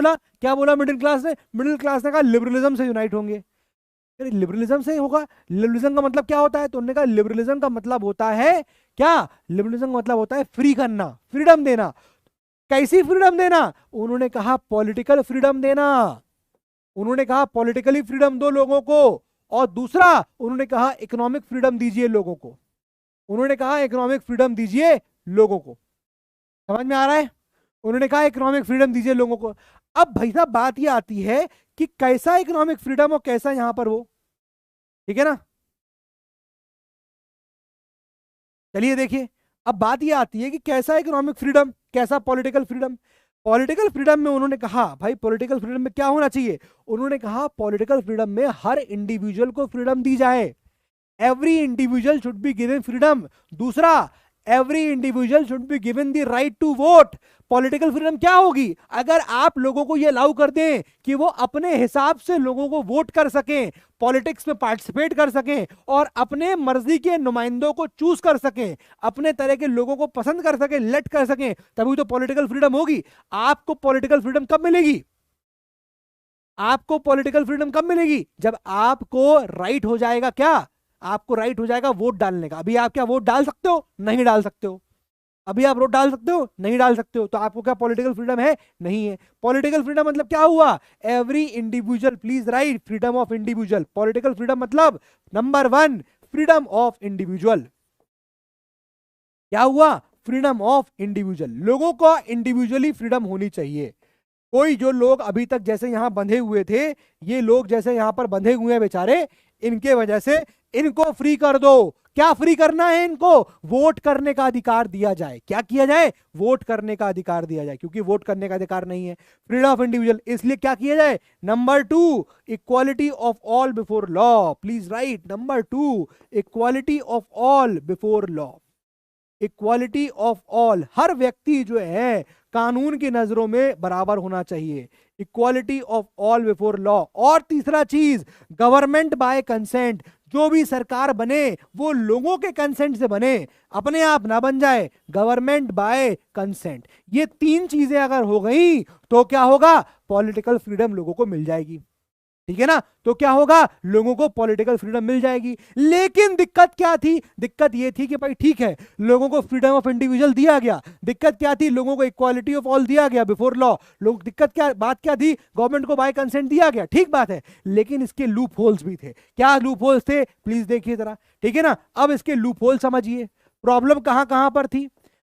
बोला मिडिल क्लास ने? मिडिल क्लास ने कहा लिबरलिज्म से यूनाइट होंगे। लिबरलिज्म से होगा? लिबरलिज्म का मतलब क्या होता है? तो उन्होंने कहा लिबरलिज्म का मतलब होता है क्या? लिबरलिज्म का मतलब होता है फ्री करना, फ्रीडम देना। कैसी फ्रीडम देना? उन्होंने कहा पॉलिटिकल फ्रीडम देना। उन्होंने कहा पॉलिटिकली फ्रीडम दो लोगों को। और दूसरा उन्होंने कहा इकोनॉमिक फ्रीडम दीजिए लोगों को। उन्होंने कहा इकोनॉमिक फ्रीडम दीजिए लोगों को। समझ में आ रहा है? उन्होंने कहा इकोनॉमिक फ्रीडम दीजिए लोगों को। अब भाई साहब बात ये आती है कि कैसा इकोनॉमिक फ्रीडम और कैसा यहां पर वो, ठीक है ना। चलिए देखिए, अब बात ये आती है कि कैसा इकोनॉमिक फ्रीडम, कैसा पॉलिटिकल फ्रीडम। पॉलिटिकल फ्रीडम में उन्होंने कहा, भाई पॉलिटिकल फ्रीडम में क्या होना चाहिए? उन्होंने कहा पॉलिटिकल फ्रीडम में हर इंडिविजुअल को फ्रीडम दी जाए। Every individual should be given freedom. दूसरा, every individual should be given the right to vote. Political freedom क्या होगी? अगर आप लोगों को यह अलाउ कर दें कि वो अपने हिसाब से लोगों को वोट कर सकें, पॉलिटिक्स में पार्टिसिपेट कर सकें और अपने मर्जी के नुमाइंदों को चूज कर सकें, अपने तरह के लोगों को पसंद कर सकें, लेट कर सकें, तभी तो पॉलिटिकल फ्रीडम होगी। आपको पॉलिटिकल फ्रीडम कब मिलेगी? आपको पॉलिटिकल फ्रीडम कब मिलेगी? जब आपको राइट हो जाएगा, क्या? आपको राइट हो जाएगा वोट डालने का। अभी आप क्या वोट डाल सकते हो? नहीं डाल सकते हो। अभी आप वोट डाल सकते हो? नहीं डाल सकते हो। तो आपको क्या पॉलिटिकल फ्रीडम है? नहीं है। पॉलिटिकल फ्रीडम मतलब क्या हुआ? Every individual please right, freedom of individual. Political freedom मतलब नंबर 1 फ्रीडम ऑफ इंडिविजुअल। क्या हुआ? Freedom of individual. लोगों को इंडिविजुअली फ्रीडम होनी चाहिए। कोई जो लोग अभी तक जैसे यहां बंधे हुए थे, ये लोग जैसे यहां पर बंधे हुए हैं बेचारे, इनके वजह से इनको फ्री कर दो। क्या फ्री करना है इनको? वोट करने का अधिकार दिया जाए। क्या किया जाए? वोट करने का अधिकार दिया जाए, क्योंकि वोट करने का अधिकार नहीं है, फ्रीडम ऑफ इंडिविजुअल, इसलिए क्या किया जाए? Number 2, equality of all before law. Please write number 2, equality of all before law. Equality of all, हर व्यक्ति जो है कानून की नजरों में बराबर होना चाहिए। Equality of all before law. और तीसरा चीज, गवर्नमेंट बाय कंसेंट। जो भी सरकार बने वो लोगों के कंसेंट से बने, अपने आप ना बन जाए, गवर्नमेंट बाय कंसेंट। ये 3 चीजें अगर हो गई तो क्या होगा? पॉलिटिकल फ्रीडम लोगों को मिल जाएगी। ठीक है ना? तो क्या होगा? लोगों को पॉलिटिकल फ्रीडम मिल जाएगी। लेकिन दिक्कत क्या थी? दिक्कत ये थी कि भाई ठीक है, लोगों को फ्रीडम ऑफ इंडिविजुअल दिया गया, दिक्कत क्या थी? लोगों को इक्वालिटी ऑफ ऑल दिया गया बिफोर लॉ। लोग दिक्कत क्या, बात क्या थी? गवर्नमेंट को बाय कंसेंट दिया गया, ठीक बात है, लेकिन इसके लूप होल्स भी थे। क्या लूप होल्स थे? प्लीज देखिए जरा, ठीक है ना? अब इसके लूप होल समझिए। प्रॉब्लम कहां कहां पर थी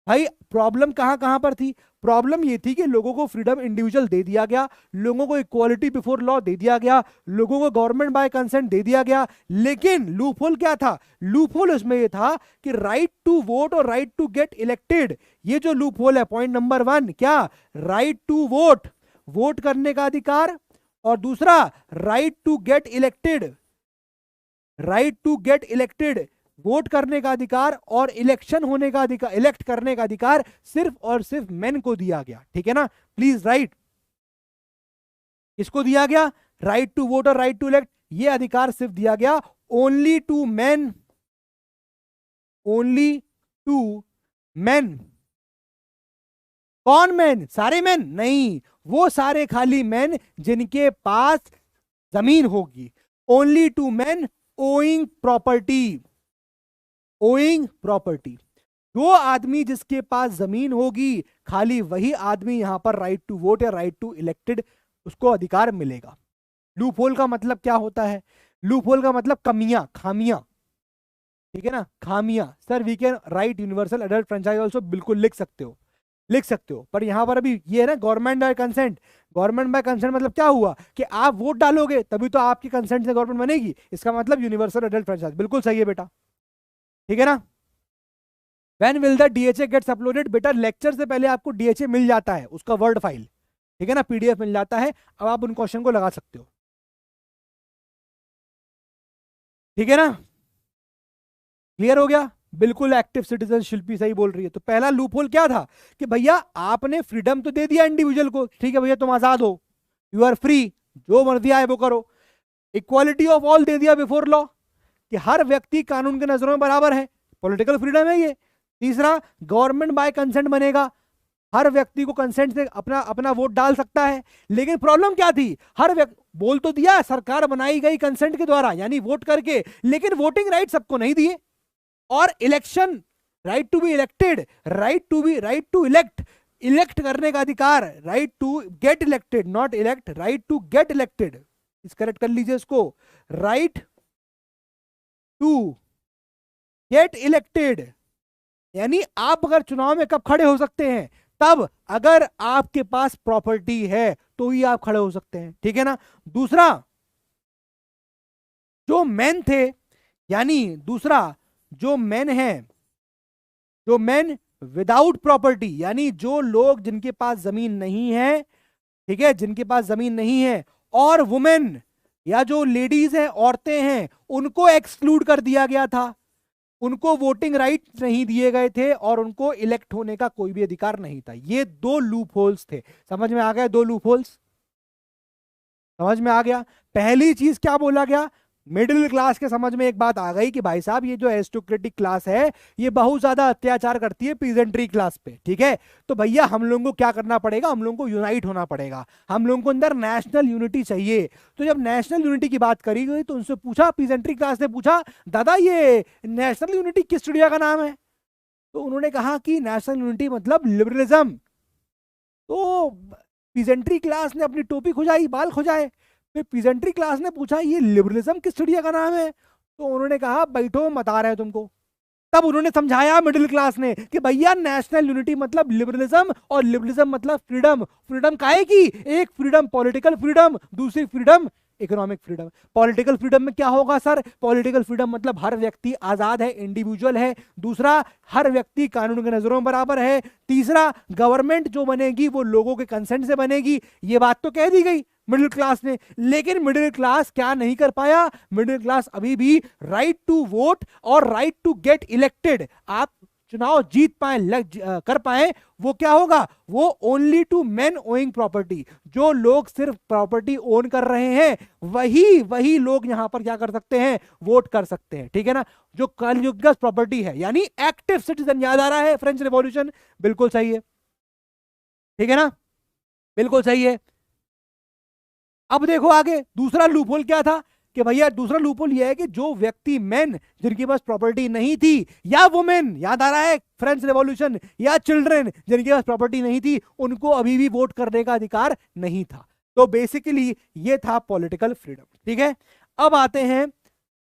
भाई? प्रॉब्लम कहां कहां पर थी? प्रॉब्लम ये थी कि लोगों को फ्रीडम इंडिविजुअल दे दिया गया, लोगों को इक्वालिटी बिफोर लॉ दे दिया गया, लोगों को गवर्नमेंट बाय कंसेंट दे दिया गया, लेकिन लूपहोल क्या था? लूपहोल उसमें ये था कि राइट टू वोट और राइट टू गेट इलेक्टेड, ये जो लूपहोल है, पॉइंट नंबर 1 क्या? राइट टू वोट, वोट करने का अधिकार, और दूसरा right to get elected, right to get elected, vote करने का अधिकार और इलेक्शन होने का अधिकार, इलेक्ट करने का अधिकार सिर्फ और सिर्फ मेन को दिया गया। ठीक है ना? प्लीज राइट, किसको दिया गया? राइट टू वोट और राइट टू इलेक्ट, ये अधिकार सिर्फ दिया गया only to men, only to men. कौन मेन? सारे मेन नहीं, वो सारे खाली मेन जिनके पास जमीन होगी। Only to men owing property, owing property. जो आदमी जिसके पास जमीन होगी, खाली वही आदमी यहां पर राइट टू वोट या राइट टू इलेक्टेड उसको अधिकार मिलेगा। लूपहोल का मतलब क्या होता है? लूपहोल का मतलब कमियां, खामियां। ठीक है ना? खामियां। Sir we can write universal adult franchise also, बिल्कुल लिख सकते हो, लिख सकते हो, पर यहां पर अभी ये है ना government by consent. Government by consent मतलब क्या हुआ कि आप वोट डालोगे तभी तो आपके कंसेंट से गवर्नमेंट बनेगी, इसका मतलब यूनिवर्सल एडल्ट फ्रेंचाइज। बिल्कुल सही है बेटा, ठीक है ना? When will the DHA gets uploaded? बेटा लेक्चर से पहले आपको DHA मिल जाता है, उसका वर्ड फाइल, ठीक है ना, PDF मिल जाता है। अब आप उन क्वेश्चन को लगा सकते हो, ठीक है ना? क्लियर हो गया? बिल्कुल एक्टिव सिटीजन, शिल्पी सही बोल रही है। तो पहला लूपहोल क्या था कि भैया आपने फ्रीडम तो दे दिया इंडिविजुअल को, ठीक है भैया तुम आजाद हो, यू आर फ्री, जो मर्जी आए वो करो। इक्वालिटी ऑफ ऑल दे दिया बिफोर लॉ, कि हर व्यक्ति कानून के नजरों में बराबर है, पॉलिटिकल फ्रीडम है ये। तीसरा, गवर्नमेंट बाय कंसेंट बनेगा, हर व्यक्ति को कंसेंट से अपना अपना वोट डाल सकता है। लेकिन प्रॉब्लम क्या थी? हर व्यक्ति, बोल तो दिया सरकार बनाई गई कंसेंट के द्वारा यानी वोट करके, लेकिन वोटिंग राइट सबको नहीं दिए। और election, right to be elected, right to elect, elect करने का अधिकार, right to get elected, not elect, right to get elected, इस करेक्ट कर लीजिए इसको, राइट टू गेट इलेक्टेड। यानी आप अगर चुनाव में कब खड़े हो सकते हैं? तब अगर आपके पास प्रॉपर्टी है तो ही आप खड़े हो सकते हैं, ठीक है ना? दूसरा, जो मेन थे, यानी दूसरा जो मेन है, जो मेन विदाउट प्रॉपर्टी, यानी जो लोग जिनके पास जमीन नहीं है, ठीक है, जिनके पास जमीन नहीं है, और वुमेन या जो लेडीज हैं, औरतें हैं, उनको एक्सक्लूड कर दिया गया था, उनको वोटिंग राइट नहीं दिए गए थे और उनको इलेक्ट होने का कोई भी अधिकार नहीं था। ये 2 लूप होल्स थे। समझ में आ गया? 2 लूप होल्स समझ में आ गया? पहली चीज क्या बोला गया? मिडिल क्लास के समझ में एक बात आ गई कि भाई साहब ये जो एरिस्टोक्रेटिक क्लास है ये बहुत ज्यादा अत्याचार करती है पीजेंट्री क्लास पे, ठीक है? तो भैया हम लोगों को क्या करना पड़ेगा? हम लोगों को यूनाइट होना पड़ेगा, हम लोगों को अंदर नेशनल यूनिटी चाहिए। तो जब नेशनल यूनिटी की बात करी गई तो उनसे पूछा, पीजेंट्री क्लास ने पूछा, दादा ये नेशनल यूनिटी किस चिड़िया का नाम है? तो उन्होंने कहा कि नेशनल यूनिटी मतलब लिबरलिज्म। तो पीजेंट्री क्लास ने अपनी टोपी खुजाई, बाल खुजाए, फिर पीजेंट्री क्लास ने पूछा ये लिबरलिज्म किस चिड़िया का नाम है? तो उन्होंने कहा बैठो बता रहे हैं तुमको। तब उन्होंने समझाया मिडिल क्लास ने कि भैया नेशनल यूनिटी मतलब लिबरलिज्म, और लिबरलिज्म मतलब फ्रीडम। फ्रीडम काहे की? एक फ्रीडम पॉलिटिकल फ्रीडम, दूसरी freedom economic freedom. Political freedom में क्या होगा सर? पॉलिटिकल फ्रीडम मतलब हर व्यक्ति आजाद है, इंडिविजुअल है। दूसरा, हर व्यक्ति कानून की नजरों में बराबर है। तीसरा, गवर्नमेंट जो बनेगी वो लोगों के कंसेंट से बनेगी। ये बात तो कह दी गई मिडिल क्लास ने, लेकिन मिडिल क्लास क्या नहीं कर पाया? मिडिल क्लास अभी भी राइट टू वोट और राइट टू गेट इलेक्टेड, आप चुनाव जीत पाए, कर पाए, वो क्या होगा? वो only to men owing property. जो लोग सिर्फ प्रॉपर्टी ओन कर रहे हैं वही लोग यहां पर क्या कर सकते हैं? वोट कर सकते हैं, ठीक है ना? जो कलयुग प्रॉपर्टी है, यानी एक्टिव सिटीजन। याद आ रहा है फ्रेंच रिवॉल्यूशन? बिल्कुल सही है, ठीक है ना? बिल्कुल सही है। अब देखो आगे दूसरा लूपहोल क्या था कि भैया दूसरा लूपहोल यह है कि जो व्यक्ति मेन जिनके पास प्रॉपर्टी नहीं थी, या वुमेन, याद आ रहा है फ्रेंच रेवोल्यूशन, या चिल्ड्रन जिनके पास प्रॉपर्टी नहीं थी, उनको अभी भी वोट करने का अधिकार नहीं था। तो बेसिकली ये था पॉलिटिकल फ्रीडम, ठीक है? अब आते हैं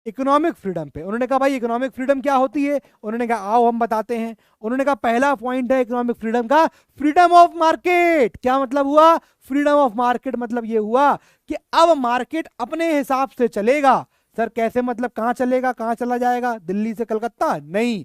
इकोनॉमिक फ्रीडम पे। उन्होंने कहा भाई इकोनॉमिक फ्रीडम क्या होती है? उन्होंने कहा आओ हम बताते हैं। उन्होंने कहा पहला पॉइंट है इकोनॉमिक फ्रीडम का, फ्रीडम ऑफ मार्केट। क्या मतलब हुआ? फ्रीडम ऑफ मार्केट मतलब ये हुआ कि अब मार्केट अपने हिसाब से चलेगा। सर कैसे मतलब? कहां चलेगा, कहां चला जाएगा? दिल्ली से कलकत्ता? नहीं।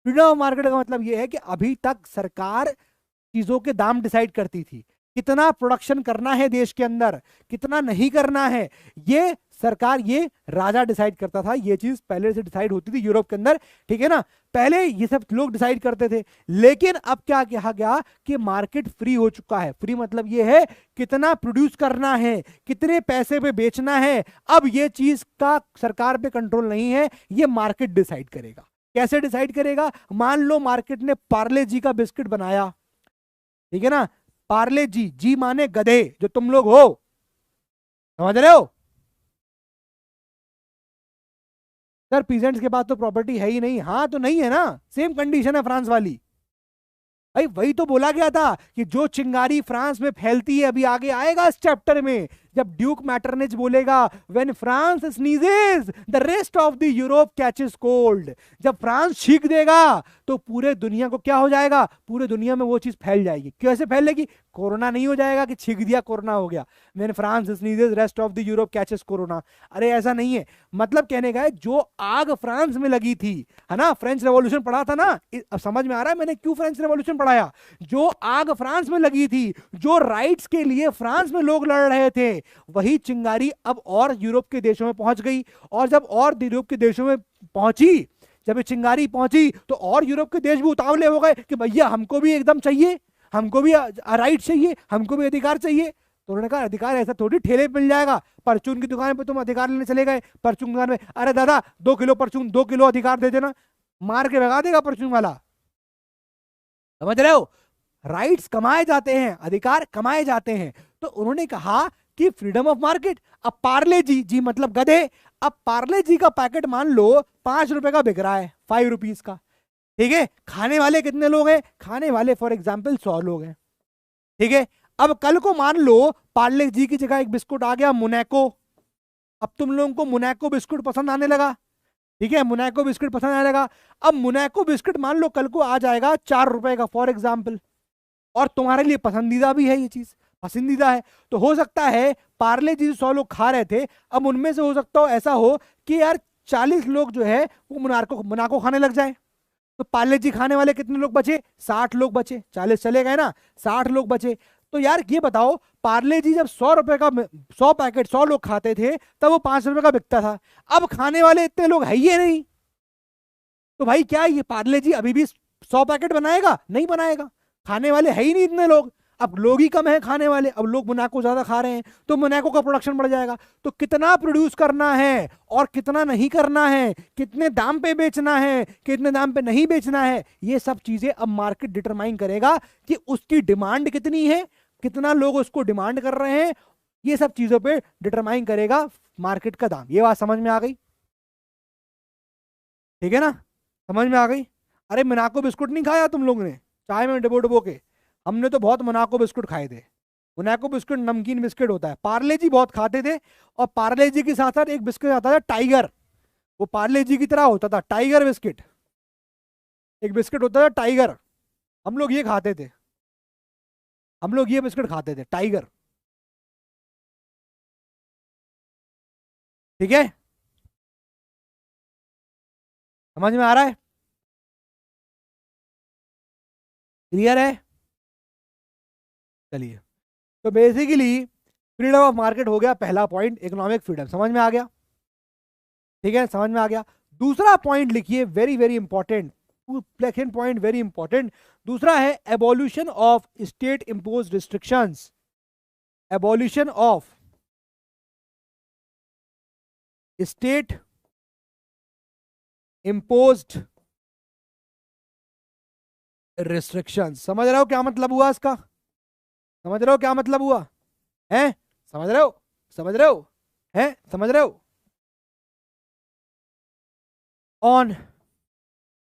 फ्रीडम ऑफ मार्केट का मतलब यह है कि अभी तक सरकार चीजों के दाम डिसाइड करती थी, कितना प्रोडक्शन करना है देश के अंदर, कितना नहीं करना है, ये सरकार, ये राजा डिसाइड करता था। ये चीज पहले से डिसाइड होती थी यूरोप के अंदर, ठीक है ना? पहले ये सब लोग डिसाइड करते थे, लेकिन अब क्या कहा गया कि मार्केट फ्री हो चुका है। फ्री मतलब ये है कितना प्रोड्यूस करना है, कितने पैसे पे बेचना है, अब ये चीज का सरकार पे कंट्रोल नहीं है, ये मार्केट डिसाइड करेगा। कैसे डिसाइड करेगा? मान लो मार्केट ने पार्ले जी का बिस्किट बनाया, ठीक है ना? पार्ले जी, जी माने गधे, जो तुम लोग हो, समझ रहे हो? सर पीजेंट्स के पास तो प्रॉपर्टी है ही नहीं। हाँ तो नहीं है ना, सेम कंडीशन है फ्रांस वाली। भाई वही तो बोला गया था कि जो चिंगारी फ्रांस में फैलती है, अभी आगे आएगा इस चैप्टर में, जब ड्यूक मैटरनिच बोलेगा when France sneezes the rest of the Europe catches cold. जब फ्रांस छींक देगा तो पूरे दुनिया को क्या हो जाएगा? पूरे दुनिया में वो चीज फैल जाएगी। कैसे फैलेगी? कोरोना नहीं हो जाएगा कि छींक दिया कोरोना हो गया, when France sneezes rest of the Europe catches corona. अरे ऐसा नहीं है। मतलब कहने का है जो आग फ्रांस में लगी थी, है ना? फ्रेंच रेवोल्यूशन पढ़ा था ना, अब समझ में आ रहा है मैंने क्यों फ्रेंच रेवोल्यूशन पढ़ाया? जो आग फ्रांस में लगी थी, जो राइट्स के लिए फ्रांस में लोग लड़ रहे थे, वही चिंगारी अब और यूरोप के देशों में पहुंच गई। और जब और यूरोप के देशों में पहुंची, जब ये चिंगारी पहुंची तो और यूरोप के देश भी उतावले हो गए कि भैया हमको भी एकदम चाहिए, हमको भी राइट चाहिए, हमको भी अधिकार चाहिए। तो उन्होंने कहा अधिकार ऐसा थोड़ी ठेले पे मिल जाएगा, परचून की दुकान पे तुम अधिकार लेने चले गए, परचून की दुकान में अरे दादा 2 किलो परचून, 2 किलो अधिकार दे देना, मार के भगा देगा परचून वाला। समझ रहे हो? राइट्स कमाए जाते हैं, अधिकार कमाए जाते हैं। तो उन्होंने कहा कि फ्रीडम ऑफ मार्केट। अब पार्ले जी, जी मतलब गधे, अब पार्ले जी का पैकेट मान लो 5 रुपए का बिक रहा है, 5 रुपीज का, ठीक है? खाने वाले कितने लोग हैं? खाने वाले फॉर एग्जाम्पल 100 लोग हैं, ठीक है? अब कल को मान लो पार्ले जी की जगह एक बिस्कुट आ गया मोनाको। अब तुम लोगों को मोनाको बिस्कुट पसंद आने लगा, ठीक है? मोनाको बिस्कुट पसंद आने लगा। अब मोनाको बिस्कुट मान लो कल को आ जाएगा 4 रुपए का फॉर एग्जाम्पल, और तुम्हारे लिए पसंदीदा भी है, ये चीज पसंदीदा है। तो हो सकता है पार्ले जी 100 लोग खा रहे थे, अब उनमें से हो सकता हो ऐसा हो कि यार 40 लोग जो है वो मोनाको खाने लग जाए। तो पार्ले जी खाने वाले कितने लोग बचे? 60 लोग बचे। 40 चले गए ना, 60 लोग बचे। तो यार ये बताओ, पार्ले जी जब 100 रुपए का 100 पैकेट 100 लोग खाते थे तब वो 5 रुपए का बिकता था। अब खाने वाले इतने लोग है ही नहीं, तो भाई क्या ये पार्ले जी अभी भी 100 पैकेट बनाएगा? नहीं बनाएगा। खाने वाले है ही नहीं इतने लोग, अब लोग ही कम है खाने वाले, अब लोग मोनाको ज्यादा खा रहे हैं तो मोनाको का प्रोडक्शन बढ़ जाएगा। तो कितना प्रोड्यूस करना है और कितना नहीं करना है, कितने दाम पे बेचना है, कितने दाम पे नहीं बेचना है, ये सब चीजें अब मार्केट डिटरमाइन करेगा कि उसकी डिमांड कितनी है, कितना लोग उसको डिमांड कर रहे हैं, ये सब चीजों पे डिटरमाइन करेगा मार्केट का दाम। ये बात समझ में आ गई? ठीक है ना? समझ में आ गई? अरे मोनाको बिस्कुट नहीं खाया तुम लोगों ने चाय में डबो डबो के? हमने तो बहुत मोनाको बिस्कुट खाए थे। मोनाको बिस्कुट नमकीन बिस्किट होता है। पार्ले जी बहुत खाते थे, और पार्ले जी के साथ साथ एक बिस्किट आता था टाइगर, वो पार्ले जी की तरह होता था, टाइगर बिस्किट। एक बिस्किट होता था टाइगर, हम लोग ये खाते थे, हम लोग ये बिस्किट खाते थे टाइगर। ठीक है, समझ में आ रहा है, क्लियर है? चलिए, तो बेसिकली फ्रीडम ऑफ मार्केट हो गया पहला पॉइंट, इकोनॉमिक फ्रीडम, समझ में आ गया? ठीक है, समझ में आ गया। दूसरा पॉइंट लिखिए, very very important, second point very important. दूसरा है abolition of state impose restrictions, abolition of state imposed restrictions. समझ रहे हो क्या मतलब हुआ इसका? समझ रहे हो क्या मतलब हुआ है? समझ रहे हो? समझ रहे हो? है समझ रहे हो? On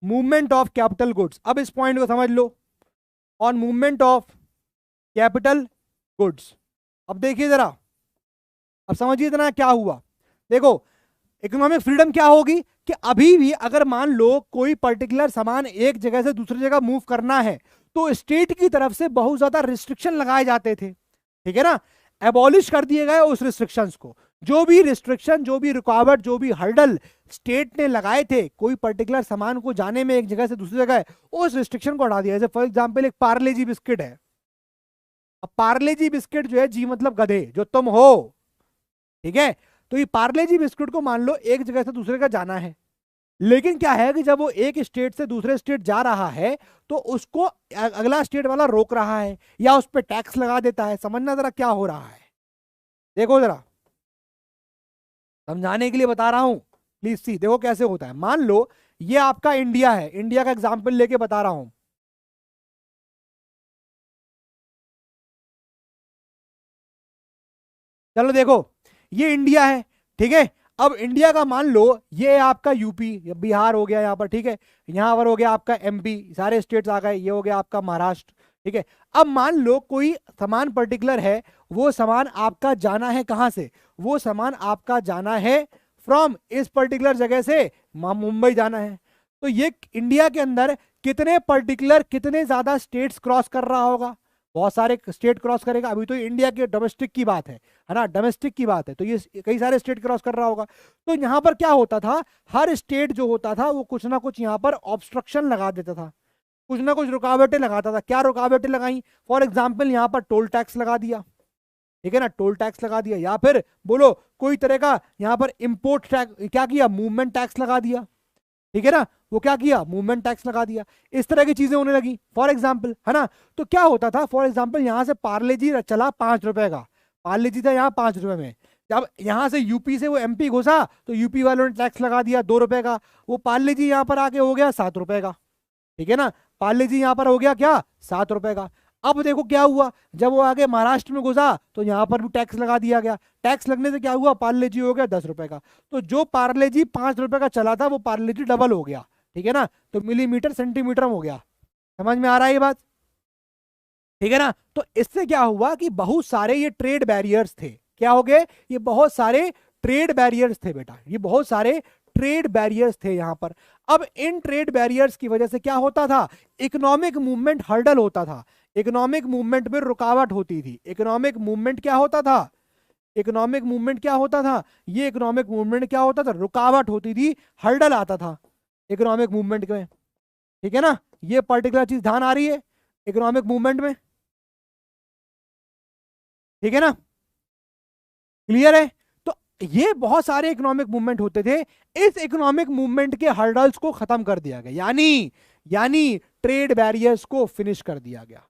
movement of capital goods, अब इस पॉइंट को समझ लो, on movement of capital goods. अब देखिए जरा, अब समझिए इतना क्या हुआ। देखो, इकोनॉमिक फ्रीडम क्या होगी कि अभी भी अगर मान लो कोई पर्टिकुलर सामान एक जगह से दूसरी जगह मूव करना है तो स्टेट की तरफ से बहुत ज्यादा रिस्ट्रिक्शन लगाए जाते थे, ठीक है ना? एबॉलिश कर दिए गए उस रिस्ट्रिक्शंस को। जो भी रिस्ट्रिक्शन, जो भी रुकावट, जो भी हर्डल स्टेट ने लगाए थे कोई पर्टिकुलर सामान को जाने में एक जगह से दूसरी जगह, उस रिस्ट्रिक्शन को हटा दिया। जैसे फॉर एग्जांपल एक पार्ले जी बिस्किट है, अब पार्ले जी बिस्किट जो है, जी मतलब गधे, जो तुम हो, ठीक है? तो ये पार्ले जी बिस्कुट को मान लो एक जगह से दूसरे का जाना है, लेकिन क्या है कि जब वो एक स्टेट से दूसरे स्टेट जा रहा है तो उसको अगला स्टेट वाला रोक रहा है या उस पर टैक्स लगा देता है। समझना जरा क्या हो रहा है, देखो जरा, समझाने के लिए बता रहा हूं, प्लीज सी, देखो कैसे होता है। मान लो ये आपका इंडिया है, इंडिया का एग्जाम्पल लेके बता रहा हूं। चलो देखो, ये इंडिया है, ठीक है? अब इंडिया का मान लो ये आपका यूपी या बिहार हो गया यहाँ पर, ठीक है? यहाँ पर हो गया आपका एमपी, सारे स्टेट्स आ गए, ये हो गया आपका महाराष्ट्र, ठीक है? अब मान लो कोई सामान पर्टिकुलर है, वो सामान आपका जाना है कहाँ से? वो सामान आपका जाना है फ्रॉम इस पर्टिकुलर जगह से मुंबई जाना है। तो ये इंडिया के अंदर कितने पर्टिकुलर, कितने ज्यादा स्टेट्स क्रॉस कर रहा होगा? बहुत सारे स्टेट क्रॉस करेगा। अभी तो इंडिया के डोमेस्टिक की बात है ना, डोमेस्टिक की बात है, तो ये कई सारे स्टेट क्रॉस कर रहा होगा। तो यहाँ पर क्या होता था, हर स्टेट जो होता था वो कुछ ना कुछ यहाँ पर ऑब्स्ट्रक्शन लगा देता था, कुछ ना कुछ रुकावटें लगाता था। क्या रुकावटें लगाई? फॉर एग्जाम्पल यहाँ पर टोल टैक्स लगा दिया, ठीक है ना, टोल टैक्स लगा दिया, या फिर बोलो कोई तरह का यहाँ पर इंपोर्ट टैक्स, क्या किया, मूवमेंट टैक्स लगा दिया, ठीक है ना, वो क्या किया, मूवमेंट टैक्स लगा दिया। इस तरह की चीजें होने लगी फॉर एग्जाम्पल, है ना? तो क्या होता था, फॉर एग्जाम्पल यहां से पार्ले जी चला 5 रुपए का, पार्ले जी था यहाँ 5 रुपए में, जब यहां से यूपी से वो एमपी घुसा तो यूपी वालों ने टैक्स लगा दिया 2 रुपए का, वो पार्ले जी यहाँ पर आके हो गया 7 रुपए का, ठीक है ना? पार्ले जी यहाँ पर हो गया क्या, 7 रुपए का। अब देखो क्या हुआ, जब वो आगे महाराष्ट्र में घुसा तो यहाँ पर भी टैक्स लगा दिया गया, टैक्स लगने से क्या हुआ, पार्ले जी हो गया 10 रुपए का। तो जो पार्ले जी 5 रुपए का चला था वो पार्ले जी डबल हो गया, ठीक है ना? तो मिलीमीटर सेंटीमीटर हो गया। समझ में आ रहा है ये बात? ठीक है ना? तो इससे क्या हुआ कि बहुत सारे ये ट्रेड बैरियर्स थे, क्या हो गए, ये बहुत सारे ट्रेड बैरियर्स थे बेटा, ये बहुत सारे ट्रेड बैरियर्स थे यहां पर। अब इन ट्रेड बैरियर्स की वजह से क्या होता था, इकोनॉमिक मूवमेंट हर्डल होता था, इकोनॉमिक मूवमेंट में रुकावट होती थी। इकोनॉमिक मूवमेंट क्या होता था, इकोनॉमिक मूवमेंट क्या होता था, ये इकोनॉमिक मूवमेंट क्या होता था, रुकावट होती थी, हर्डल आता था इकोनॉमिक मूवमेंट में, ठीक है ना? ये पर्टिकुलर चीज ध्यान आ रही है इकोनॉमिक मूवमेंट में, ठीक है ना? क्लियर है? तो ये बहुत सारे इकोनॉमिक मूवमेंट होते थे, इस इकोनॉमिक मूवमेंट के हर्डल्स को खत्म कर दिया गया, यानी यानी ट्रेड बैरियर्स को फिनिश कर दिया गया।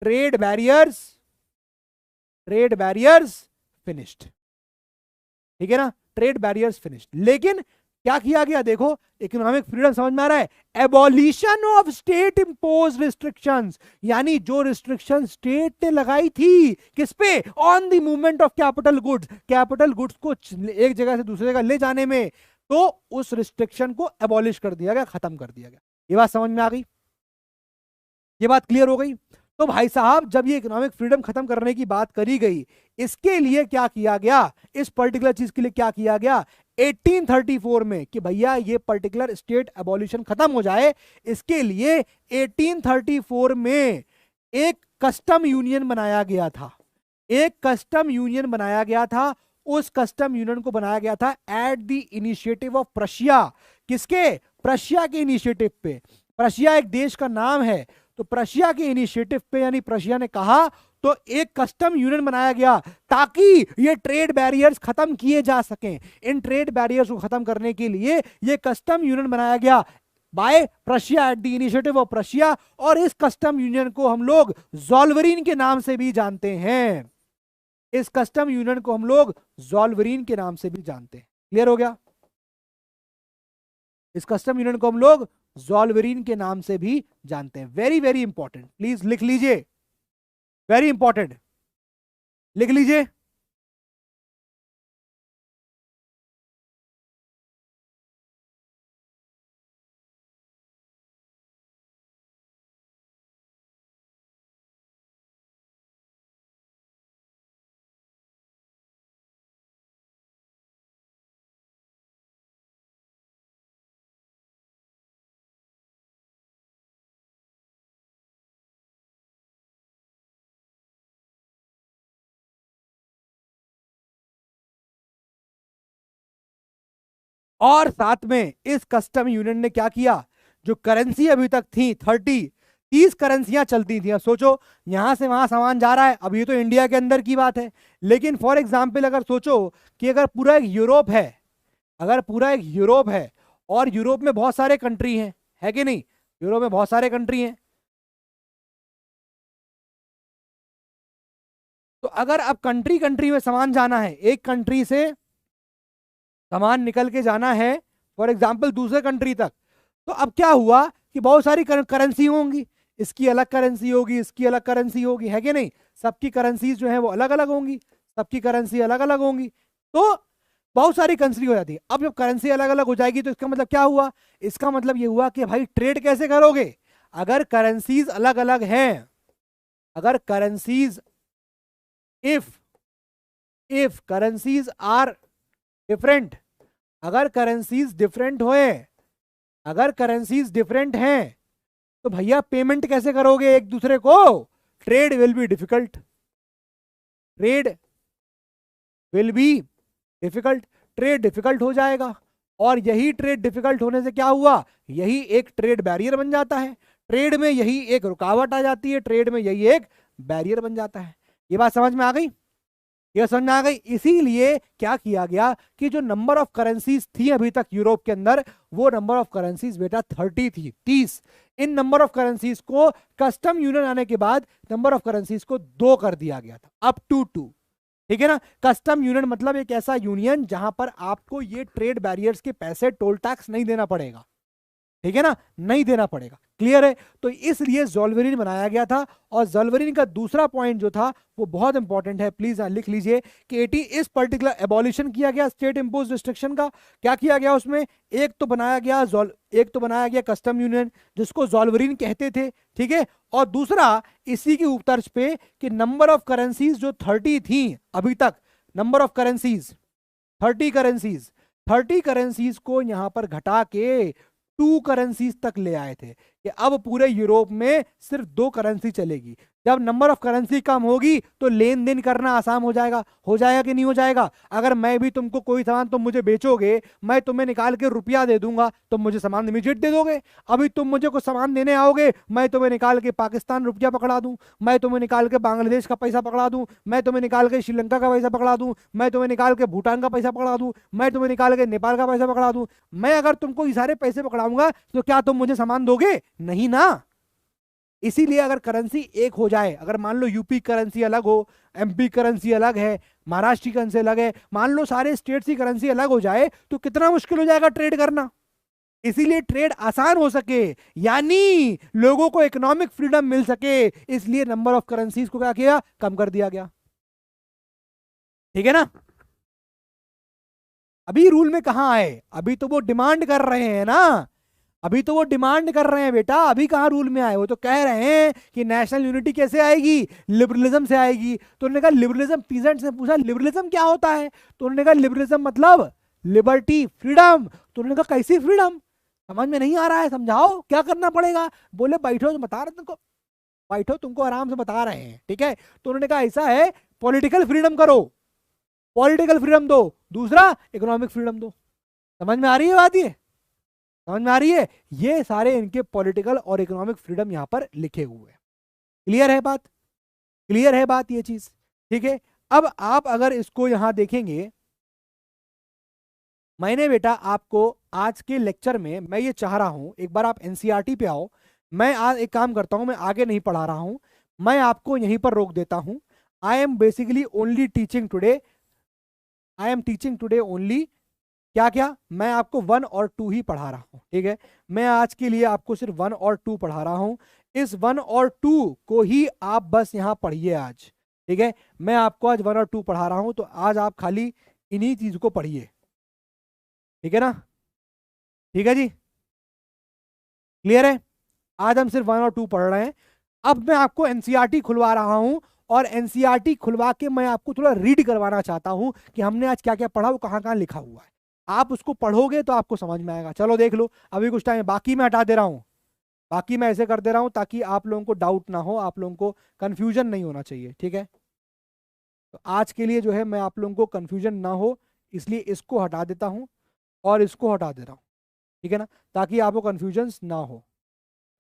Trade barriers, trade barriers finished, ठीक है ना? Trade barriers finished. लेकिन क्या किया गया, देखो इकोनॉमिक फ्रीडम समझ में आ रहा है, abolition of state impose restrictions, यानी जो रिस्ट्रिक्शन स्टेट ने लगाई थी किस पे, on the movement of capital goods, capital goods को एक जगह से दूसरी जगह ले जाने में, तो उस रिस्ट्रिक्शन को एबॉलिश कर दिया गया, खत्म कर दिया गया। ये बात समझ में आ गई? ये बात क्लियर हो गई? तो भाई साहब जब ये इकोनॉमिक फ्रीडम खत्म करने की बात करी गई, इसके लिए क्या किया गया, इस पर्टिकुलर चीज के लिए क्या किया गया 1834 में, कि भैया ये पर्टिकुलर स्टेट एबॉलिशन खत्म हो जाए, इसके लिए 1834 में एक कस्टम यूनियन बनाया गया था, एक कस्टम यूनियन बनाया गया था, उस कस्टम यूनियन को बनाया गया था eight the initiative of Prussia. किसके? प्रशिया के इनिशिएटिव पे। प्रशिया एक देश का नाम है, तो प्रशिया के इनिशिएटिव पे, यानी प्रशिया ने कहा, तो एक कस्टम यूनियन बनाया गया ताकि ये ट्रेड बैरियर्स खत्म किए जा सकें। इन ट्रेड बैरियर्स को खत्म करने के लिए ये कस्टम यूनियन बनाया गया by Prussia at the initiative of Prussia. और इस कस्टम यूनियन को हम लोग ज़ोल्वरीन के नाम से भी जानते हैं। इस कस्टम यूनियन को हम लोग ज़ोल्वरीन के नाम से भी जानते हैं। क्लियर हो गया? इस कस्टम यूनियन को हम लोग ज़ोल्वरीन के नाम से भी जानते हैं। वेरी वेरी इंपॉर्टेंट, प्लीज लिख लीजिए, वेरी इंपॉर्टेंट, लिख लीजिए। और साथ में इस कस्टम यूनियन ने क्या किया, जो करेंसी अभी तक थी 30 करेंसियां चलती थी। अब सोचो, यहां से वहां सामान जा रहा है, अब ये तो इंडिया के अंदर की बात है, लेकिन फॉर एग्जाम्पल अगर सोचो कि अगर पूरा एक यूरोप है, अगर पूरा एक यूरोप है और यूरोप में बहुत सारे कंट्री हैं, है कि नहीं? यूरोप में बहुत सारे कंट्री हैं, तो अगर अब कंट्री कंट्री में सामान जाना है, एक कंट्री से सामान निकल के जाना है फॉर एग्जाम्पल दूसरे कंट्री तक, तो अब क्या हुआ कि बहुत सारी करेंसी होंगी, इसकी अलग करेंसी होगी, इसकी अलग करेंसी होगी, है कि नहीं? सबकी करेंसीज जो है वो अलग अलग होंगी, सबकी करेंसी अलग अलग होंगी, तो बहुत सारी करेंसी हो जाती है। अब जब करेंसी अलग अलग हो जाएगी तो इसका मतलब क्या हुआ? इसका मतलब ये हुआ कि भाई ट्रेड कैसे करोगे? अगर करेंसीज अलग अलग हैं, अगर currencies if currencies are different, अगर करेंसीज डिफरेंट होए, अगर करेंसीज डिफरेंट हैं, तो भैया पेमेंट कैसे करोगे एक दूसरे को? Trade will be difficult, trade will be difficult, trade difficult हो जाएगा। और यही ट्रेड डिफिकल्ट होने से क्या हुआ? यही एक ट्रेड बैरियर बन जाता है, ट्रेड में यही एक रुकावट आ जाती है, ट्रेड में यही एक बैरियर बन जाता है। ये बात समझ में आ गई? ये समझ में आ गई? इसीलिए क्या किया गया कि जो नंबर ऑफ करेंसीज थी अभी तक यूरोप के अंदर, वो नंबर ऑफ करेंसीज बेटा 30 थी, 30। इन नंबर ऑफ करेंसीज को कस्टम यूनियन आने के बाद नंबर ऑफ करेंसीज को 2 कर दिया गया था, अप टू 2। ठीक है ना? कस्टम यूनियन मतलब एक ऐसा यूनियन जहां पर आपको ये ट्रेड बैरियर्स के पैसे, टोल टैक्स नहीं देना पड़ेगा, ठीक है ना? नहीं देना पड़ेगा। क्लियर है? तो इसलिए ज़ोल्वरीन बनाया गया था। और ज़ोल्वरीन का दूसरा पॉइंट जो था वो बहुत इंपॉर्टेंट है, प्लीज लिख लीजिए कि 80 इस पर्टिकुलर एबॉलिशन किया गया स्टेट इंपोज रिस्ट्रिक्शन का। क्या किया गया उसमें? एक तो बनाया गया कस्टम यूनियन जिसको ज़ोल्वरीन कहते थे, ठीक है? और दूसरा इसी की उपतर्ज पे कि नंबर ऑफ करेंसीज जो 30 थी अभी तक, नंबर ऑफ करेंसीज 30 करेंसीज को यहां पर घटा के 2 करेंसीज तक ले आए थे कि अब पूरे यूरोप में सिर्फ 2 करेंसी चलेगी। जब नंबर ऑफ करेंसी कम होगी तो लेन देन करना आसान हो जाएगा कि नहीं हो जाएगा? अगर मैं भी तुमको कोई सामान तुम मुझे बेचोगे, मैं तुम्हें निकाल के रुपया दे दूंगा, तुम मुझे सामान इमीडिएट दे दोगे। अभी तुम मुझे कुछ सामान देने आओगे, मैं तुम्हें निकाल के पाकिस्तान रुपया पकड़ा दूं, मैं तुम्हें निकाल के बांग्लादेश का पैसा पकड़ा दूं, मैं तुम्हें निकाल के श्रीलंका का पैसा पकड़ा दूं, मैं तुम्हें निकाल के भूटान का पैसा पकड़ा दूं, मैं तुम्हें निकाल के नेपाल का पैसा पकड़ा दूं। मैं अगर तुमको ये सारे पैसे पकड़ाऊंगा तो क्या तुम मुझे सामान दोगे? नहीं ना। इसीलिए अगर करेंसी एक हो जाए, अगर मान लो यूपी करेंसी अलग हो, एमपी करेंसी अलग है, महाराष्ट्र की करेंसी अलग है, मान लो सारे स्टेट्स की करेंसी अलग हो जाए तो कितना मुश्किल हो जाएगा ट्रेड करना। इसीलिए ट्रेड आसान हो सके, यानी लोगों को इकोनॉमिक फ्रीडम मिल सके, इसलिए नंबर ऑफ करेंसीज को क्या किया? कम कर दिया गया। ठीक है ना? अभी रूल में कहां आए? अभी तो वो डिमांड कर रहे हैं ना, अभी तो वो डिमांड कर रहे हैं बेटा, अभी कहां रूल में आए? वो तो कह रहे हैं कि नेशनल यूनिटी कैसे आएगी? लिबरलिज्म से आएगी। तो उन्होंने कहा लिबरलिज्म, पीजेंट से पूछा लिबरलिज्म क्या होता है? तो उन्होंने कहा लिबरलिज्म मतलब लिबर्टी, फ्रीडम। तो उन्होंने कहा कैसी फ्रीडम? समझ में नहीं आ रहा है, समझाओ क्या करना पड़ेगा। बोले बैठो, तो बता रहे तुमको, बैठो तुमको आराम से बता रहे हैं, ठीक है? तो उन्होंने कहा ऐसा है, पॉलिटिकल फ्रीडम करो, पॉलिटिकल फ्रीडम दो, दूसरा इकोनॉमिक फ्रीडम दो। समझ में आ रही है बात? ये समझ में आ रही है? ये सारे इनके पॉलिटिकल और इकोनॉमिक फ्रीडम यहां पर लिखे हुए हैं। क्लियर है बात? क्लियर है बात ये चीज? ठीक है। अब आप अगर इसको यहां देखेंगे, मैंने बेटा आपको आज के लेक्चर में मैं ये चाह रहा हूं, एक बार आप एनसीईआरटी पे आओ। मैं आज एक काम करता हूं, मैं आगे नहीं पढ़ा रहा हूं, मैं आपको यहीं पर रोक देता हूं। I am basically only teaching today, I am teaching today only क्या क्या, मैं आपको 1 और 2 ही पढ़ा रहा हूं। ठीक है, मैं आज के लिए आपको सिर्फ 1 और 2 पढ़ा रहा हूं। इस 1 और 2 को ही आप बस यहां पढ़िए आज। ठीक है, मैं आपको आज 1 और 2 पढ़ा रहा हूं, तो आज आप खाली इन्हीं चीज को पढ़िए। ठीक है ना? ठीक है जी, क्लियर है? आज हम सिर्फ 1 और 2 पढ़ रहे हैं। अब मैं आपको एनसीईआरटी खुलवा रहा हूं, और एनसीईआरटी खुलवा के मैं आपको थोड़ा रीड करवाना चाहता हूं कि हमने आज क्या क्या पढ़ा, वो कहां कहां लिखा हुआ है। आप उसको पढ़ोगे तो आपको समझ में आएगा। चलो देख लो, अभी कुछ टाइम बाकी मैं हटा दे रहा हूं, बाकी मैं ऐसे कर दे रहा हूं ताकि आप लोगों को डाउट ना हो, आप लोगों को कंफ्यूजन नहीं होना चाहिए। ठीक है, तो आज के लिए जो है मैं आप लोगों को कंफ्यूजन ना हो, इसलिए इसको हटा देता हूं और इसको हटा दे रहा हूं। ठीक है ना, ताकि आपको कंफ्यूजन ना हो।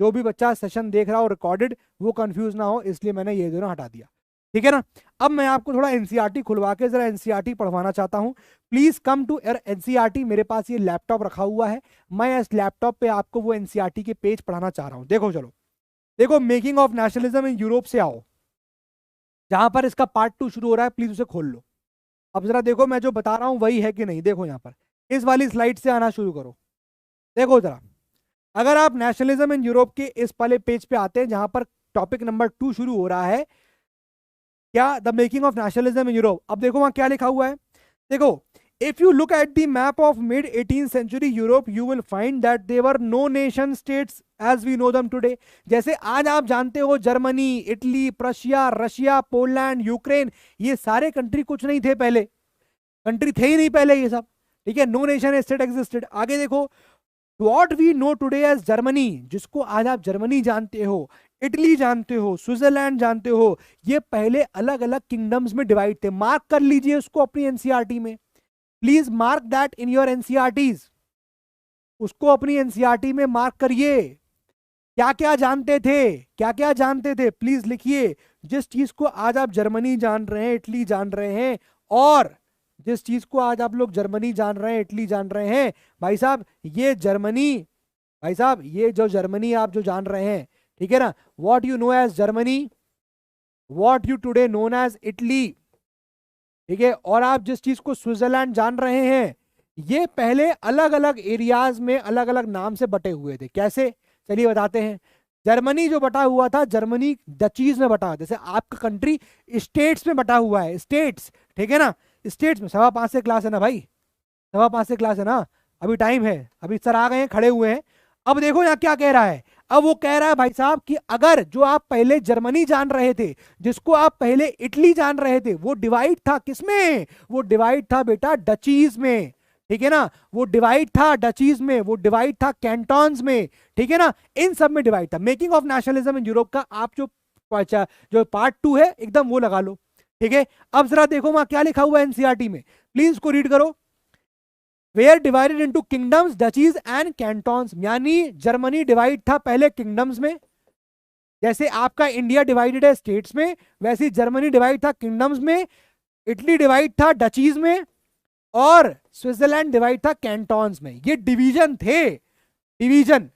जो भी बच्चा सेशन देख रहा हो रिकॉर्डेड, वो कंफ्यूज ना हो, इसलिए मैंने ये दोनों हटा दिया। ठीक है ना? अब मैं आपको थोड़ा एनसीईआरटी खुलवा के जरा एनसीईआरटी पढ़वाना चाहता हूं। Please come to NCERT. मेरे पास ये लैपटॉप रखा हुआ है, मैं इस लैपटॉप पे आपको वो एनसीईआरटी के पेज पढ़ाना चाह रहा हूं। देखो, चलो देखो, making of nationalism in Europe से आओ, जहां पर इसका पार्ट 2 शुरू हो रहा है, प्लीज उसे खोल लो। अब जरा देखो मैं जो बता रहा हूं वही है कि नहीं। देखो यहां पर इस वाली स्लाइड से आना शुरू करो। देखो जरा, अगर आप नेशनलिज्म इन यूरोप के इस वाले पेज पे आते हैं जहां पर टॉपिक नंबर 2 शुरू हो रहा है, क्या, the making of nationalism in Europe. अब देखो वहां क्या लिखा हुआ है। देखो, if you look at the map of mid 18th century Europe, you will find that there no nation states as we know them today. जैसे आज आप जानते हो Germany, Italy, Prussia, Russia, Poland, Ukraine, ये सारे कंट्री कुछ नहीं थे पहले, कंट्री थे ही नहीं पहले ये सब। ठीक है, नो नेशन स्टेट एग्जिस्टेड। आगे देखो, what we know today as Germany, जिसको आज आप जर्मनी जानते हो, इटली जानते हो, स्विट्जरलैंड जानते हो, ये पहले अलग अलग किंगडम्स में डिवाइड थे। मार्क कर लीजिए उसको अपनी एनसीईआरटी में, please mark that in your NCERTs. उसको अपनी एनसीईआरटी में मार्क करिए। क्या क्या जानते थे, क्या क्या जानते थे, प्लीज लिखिए। जिस चीज को आज आप जर्मनी जान रहे हैं, इटली जान रहे हैं, और जिस चीज को आज आप लोग जर्मनी जान रहे हैं, इटली जान रहे हैं, भाई साहब ये जर्मनी, भाई साहब ये जो जर्मनी आप जो जान रहे हैं, ठीक है ना, what you know as Germany, what you today known as Italy, ठीक है, और आप जिस चीज को स्विट्जरलैंड जान रहे हैं, ये पहले अलग अलग एरियाज में अलग अलग नाम से बटे हुए थे। कैसे, चलिए बताते हैं। जर्मनी जो बटा हुआ था, जर्मनी डचीज में बटा हुआ, जैसे आपका कंट्री स्टेट्स में बटा हुआ है, स्टेट्स, ठीक है ना, स्टेट्स में। 5:15 से क्लास है ना भाई, 5:15 से क्लास है ना, अभी टाइम है, अभी सर आ गए हैं, खड़े हुए हैं। अब देखो यहाँ क्या कह रहा है। अब वो कह रहा है भाई साहब कि अगर जो आप पहले जर्मनी जान रहे थे, जिसको आप पहले इटली जान रहे थे, वो डिवाइड था किसमें, वो डिवाइड था बेटा डचीज में। ठीक है ना, वो डिवाइड था डचीज में, वो डिवाइड था कैंटॉन्स में। ठीक है ना, इन सब में डिवाइड था। Making of nationalism in Europe का आप जो पार्ट 2 है एकदम वो लगा लो। ठीक है, अब जरा देखो वहां क्या लिखा हुआ है एनसीईआरटी में, प्लीज उसको रीड करो। Were divided into kingdoms, duchies and cantons, यानी जर्मनी डिवाइड था पहले किंगडम्स में, जैसे आपका इंडिया डिवाइडेड है स्टेट्स में, वैसे जर्मनी डिवाइड था किंगडम्स में, इटली डिवाइड था डचीज में, और स्विट्जरलैंड डिवाइड था कैंटॉन्स में। ये डिवीजन थे, डिवीजन।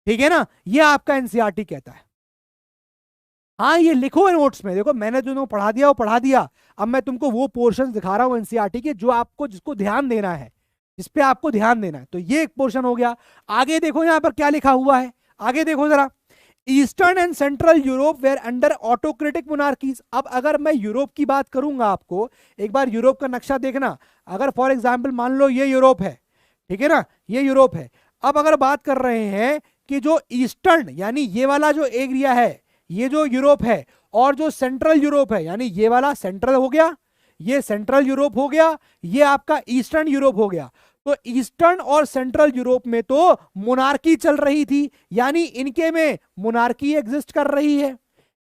ठीक है ना, ये आपका एनसीईआरटी कहता है। हाँ, ये लिखो नोट्स में। देखो मैंने जो पढ़ा दिया वो पढ़ा दिया, अब मैं तुमको वो पोर्शन दिखा रहा हूँ एनसीईआरटी के जो आपको, जिसको ध्यान देना है, जिस पे आपको ध्यान देना है। तो ये एक पोर्शन हो गया। आगे देखो यहां पर क्या लिखा हुआ है, आगे देखो जरा। Eastern and central Europe were under autocratic monarchies. अब अगर मैं यूरोप की बात करूंगा, आपको एक बार यूरोप का नक्शा देखना। अगर फॉर एग्जाम्पल मान लो ये यूरोप है, ठीक है ना, ये यूरोप है। अब अगर बात कर रहे हैं कि जो ईस्टर्न यानी ये वाला जो एरिया है, ये जो यूरोप है, और जो सेंट्रल यूरोप है, यानी ये वाला सेंट्रल हो गया, ये सेंट्रल यूरोप हो गया, ये आपका ईस्टर्न यूरोप हो गया। तो ईस्टर्न और सेंट्रल यूरोप में तो मोनार्की चल रही थी, यानी इनके में मोनार्की एग्जिस्ट कर रही है,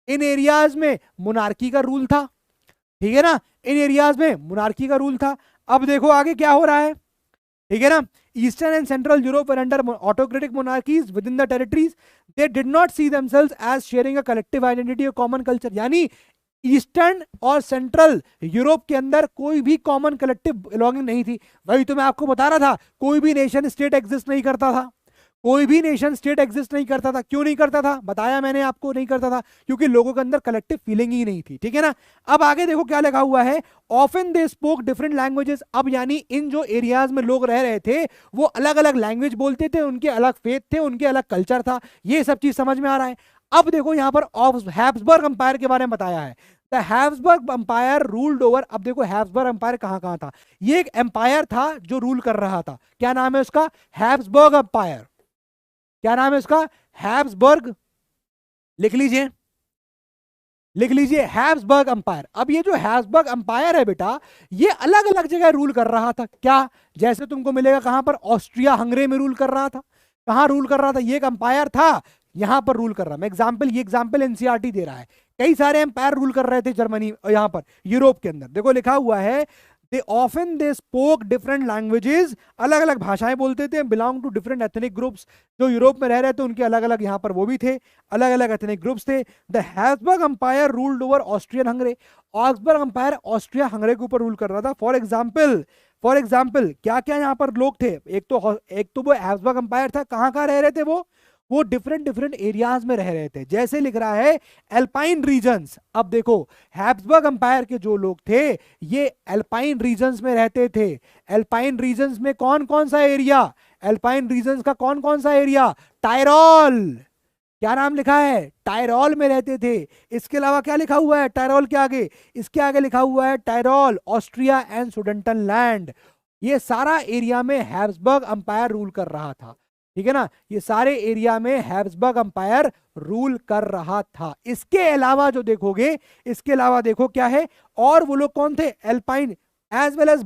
इन एरियाज में मोनार्की का रूल था। ठीक है ना, इन एरियाज में मोनार्की का रूल था। अब देखो आगे क्या हो रहा है, ठीक है ना। Eastern and central Europe were under autocratic monarchies within the territories, they did not see themselves as sharing a collective identity और कॉमन कल्चर। यानी ईस्टर्न और सेंट्रल यूरोप के अंदर कोई भी कॉमन कलेक्टिव बिलोंगिंग नहीं थी। वही तो मैं आपको बता रहा था, कोई भी नेशन स्टेट एग्जिस्ट नहीं करता था, कोई भी नेशन स्टेट एग्जिस्ट नहीं करता था। क्यों नहीं करता था, बताया मैंने आपको, नहीं करता था क्योंकि लोगों के अंदर कलेक्टिव फीलिंग ही नहीं थी, ठीक है ना। अब आगे देखो क्या लिखा हुआ है, often they spoke different languages. अब यानी इन जो एरियाज में लोग रह रहे थे वो अलग अलग लैंग्वेज बोलते थे, उनके अलग फेथ थे, उनके अलग कल्चर था, ये सब चीज समझ में आ रहा है। अब देखो यहां पर हैब्सबर्ग अंपायर के बारे में बताया है। The Habsburg empire ruled over. अब देखो हैब्सबर्ग अंपायर कहां कहां था, ये एक एम्पायर था जो रूल कर रहा था। क्या नाम है उसका, हैब्सबर्ग अंपायर। क्या नाम है उसका, हैब्सबर्ग, लिख लीजिए, लिख लीजिए हैब्सबर्ग अंपायर। अब ये जो हैब्सबर्ग अंपायर है बेटा, ये अलग अलग जगह रूल कर रहा था। क्या, जैसे तुमको मिलेगा कहां पर, ऑस्ट्रिया हंगरी में रूल कर रहा था। कहां रूल कर रहा था, ये एक अंपायर था, यहां पर रूल कर रहा। मैं एग्जांपल, ये एग्जांपल एनसीईआरटी दे रहा है। कई सारे एम्पायर रूल कर रहे थे जर्मनी, यहां पर यूरोप के अंदर। देखो लिखा हुआ है, they often they spoke different languages, अलग अलग भाषाएं बोलते थे, belong to different ethnic groups. जो यूरोप में रह रहे थे उनके अलग अलग यहाँ पर वो भी थे, अलग अलग एथनिक ग्रुप्स थे। The Habsburg empire ruled over Austrian Hungary. Habsburg empire Austria Hungary के ऊपर रूल कर रहा था। फॉर एग्जाम्पल क्या क्या यहाँ पर लोग थे, एक तो वो हैब्सबर्ग अंपायर था, कहाँ कहाँ रह रहे थे वो डिफरेंट डिफरेंट एरियाज में रह रहे थे। जैसे लिख रहा है एल्पाइन रीजन्स। अब देखो हैब्सबर्ग अंपायर के जो लोग थे ये एल्पाइन रीजन्स में रहते थे। एल्पाइन रीजन्स में कौन कौन सा एरिया, एल्पाइन रीजन्स का कौन कौन सा एरिया, टायरोल। क्या नाम लिखा है, टायरोल में रहते थे। इसके अलावा क्या लिखा हुआ है टायरोल के आगे, इसके आगे लिखा हुआ है टायरोल, ऑस्ट्रिया एंड सुडेंटनलैंड। ये सारा एरिया में हैब्सबर्ग अंपायर रूल कर रहा था, ठीक है ना। ये सारे एरिया में हैब्सबर्ग अंपायर रूल कर रहा था। इसके अलावा जो देखोगे, इसके अलावा देखो क्या है, और वो लोग कौन थे, alpine as well as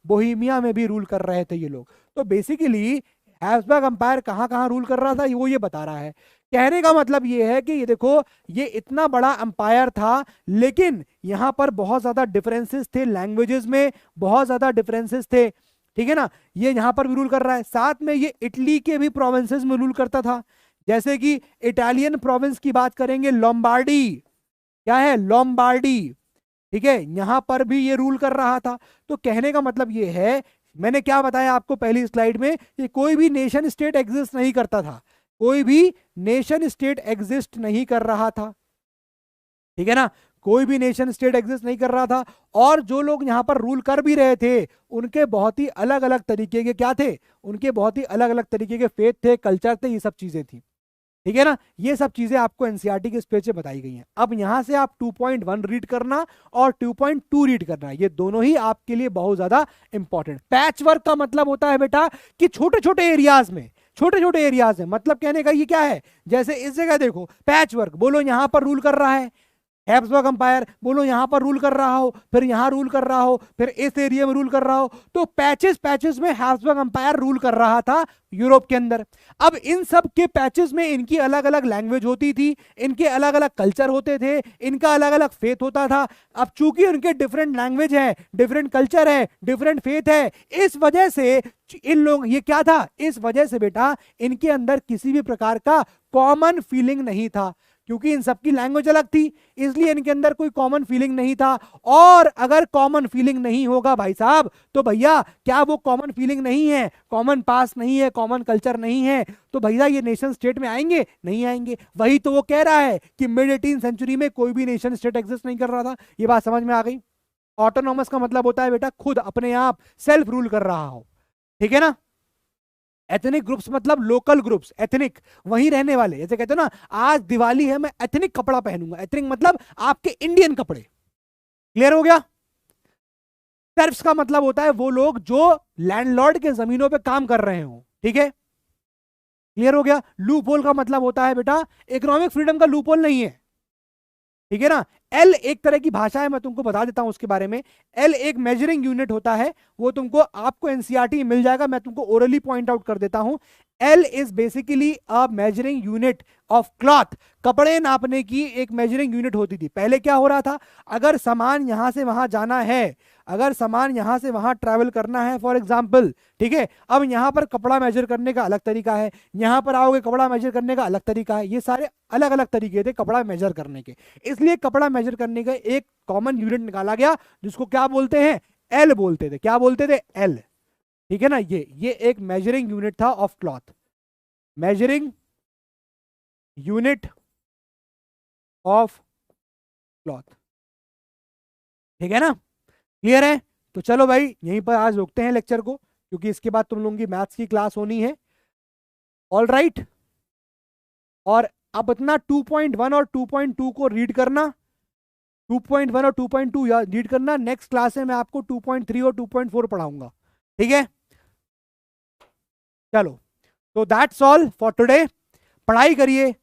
Bohemia में भी रूल कर रहे थे ये लोग। तो बेसिकली हैब्सबर्ग अंपायर कहां कहां रूल कर रहा था वो ये बता रहा है। कहने का मतलब ये है कि ये देखो ये इतना बड़ा अंपायर था, लेकिन यहां पर बहुत ज्यादा डिफरेंसेस थे, लैंग्वेजेस में बहुत ज्यादा डिफरेंसेस थे, ठीक है ना। ये यहां पर भी रूल कर रहा है। साथ में ये इटली के भी प्रोविंसेस में रूल करता था। जैसे कि इटालियन प्रोविंस की बात करेंगे, लोम्बार्डी, क्या है, लोम्बार्डी, ठीक है, यहां पर भी ये रूल कर रहा था। तो कहने का मतलब ये है, मैंने क्या बताया आपको पहली स्लाइड में, कि कोई भी नेशन स्टेट एग्जिस्ट नहीं करता था, कोई भी नेशन स्टेट एग्जिस्ट नहीं कर रहा था, ठीक है ना, कोई भी नेशन स्टेट एग्जिस्ट नहीं कर रहा था। और जो लोग यहां पर रूल कर भी रहे थे उनके बहुत ही अलग अलग तरीके के क्या थे, उनके बहुत ही अलग अलग तरीके के फेथ थे, कल्चर थे, ये सब चीजें थी, ठीक है ना। ये सब चीजें आपको एनसीईआरटी के इस पेज पे बताई गई हैं। अब यहां से आप 2.1 रीड करना और 2.2 रीड करना, ये दोनों ही आपके लिए बहुत ज्यादा इंपॉर्टेंट। पैच वर्क का मतलब होता है बेटा कि छोटे छोटे एरियाज में, छोटे छोटे एरियाज में, मतलब कहने का ये क्या है, जैसे इस जगह देखो पैच वर्क, बोलो यहां पर रूल कर रहा है हैब्सबर्ग अंपायर, बोलो यहां पर रूल कर रहा हो, फिर यहां रूल कर रहा हो, फिर इस एरिया में रूल कर रहा हो, तो पैचेस पैचेस में हैब्सबर्ग अंपायर रूल कर रहा था यूरोप के अंदर। अब इन सब के पैचेस में इनकी अलग अलग लैंग्वेज होती थी, इनके अलग अलग कल्चर होते थे, इनका अलग अलग फेथ होता था। अब चूंकि उनके डिफरेंट लैंग्वेज है, डिफरेंट कल्चर है, डिफरेंट फेथ है, इस वजह से इन लोग, ये क्या था, इस वजह से बेटा इनके अंदर किसी भी प्रकार का कॉमन फीलिंग नहीं था, क्योंकि इन सबकी लैंग्वेज अलग थी, इसलिए इनके अंदर कोई कॉमन फीलिंग नहीं था। और अगर कॉमन फीलिंग नहीं होगा भाई साहब, तो भैया क्या वो कॉमन फीलिंग नहीं है, कॉमन पास नहीं है, कॉमन कल्चर नहीं है, तो भैया ये नेशन स्टेट में आएंगे, नहीं आएंगे। वही तो वो कह रहा है कि मिड 18th सेंचुरी में कोई भी नेशन स्टेट एग्जिस्ट नहीं कर रहा था। ये बात समझ में आ गई। ऑटोनॉमस का मतलब होता है बेटा खुद अपने आप सेल्फ रूल कर रहा हो, ठीक है ना। एथनिक ग्रुप्स मतलब लोकल ग्रुप्स, एथनिक वहीं रहने वाले, जैसे कहते हो ना आज दिवाली है मैं एथनिक कपड़ा पहनूंगा, एथनिक मतलब आपके इंडियन कपड़े, क्लियर हो गया। सर्फ्स का मतलब होता है वो लोग जो लैंडलॉर्ड के जमीनों पे काम कर रहे हो, ठीक है, क्लियर हो गया। लूप होल का मतलब होता है बेटा इकोनॉमिक फ्रीडम का लूप होल नहीं है, ठीक है ना। एल एक तरह की भाषा है, मैं तुमको बता देता हूं उसके बारे में। एल एक मेजरिंग यूनिट होता है, वो तुमको आपको एनसीईआरटी मिल जाएगा, मैं तुमको ओरली पॉइंट आउट कर देता हूं। L is basically a measuring unit of cloth. कपड़े नापने की एक मेजरिंग यूनिट होती थी। पहले क्या हो रहा था, अगर सामान यहां से वहां जाना है, अगर सामान यहां से वहां ट्रैवल करना है फॉर एग्जाम्पल, ठीक है, अब यहां पर कपड़ा मेजर करने का अलग तरीका है, यहां पर आओगे कपड़ा मेजर करने का अलग तरीका है, ये सारे अलग अलग तरीके थे कपड़ा मेजर करने के। इसलिए कपड़ा मेजर करने का एक कॉमन यूनिट निकाला गया जिसको क्या बोलते हैं, एल बोलते थे। क्या बोलते थे, एल। ठीक है ना, ये एक मेजरिंग यूनिट था of cloth, measuring unit of cloth. ठीक है ना, क्लियर है। तो चलो भाई यहीं पर आज रोकते हैं लेक्चर को, क्योंकि इसके बाद तुम लोगों की मैथ्स की क्लास होनी है। ऑल राइट, और अब इतना 2.1 और 2.2 को रीड करना, 2.1 और 2.2 रीड करना। नेक्स्ट क्लास में मैं आपको 2.3 और 2.4 पढ़ाऊंगा। ठीक है, चलो, तो दैट्स ऑल फॉर टुडे। पढ़ाई करिए,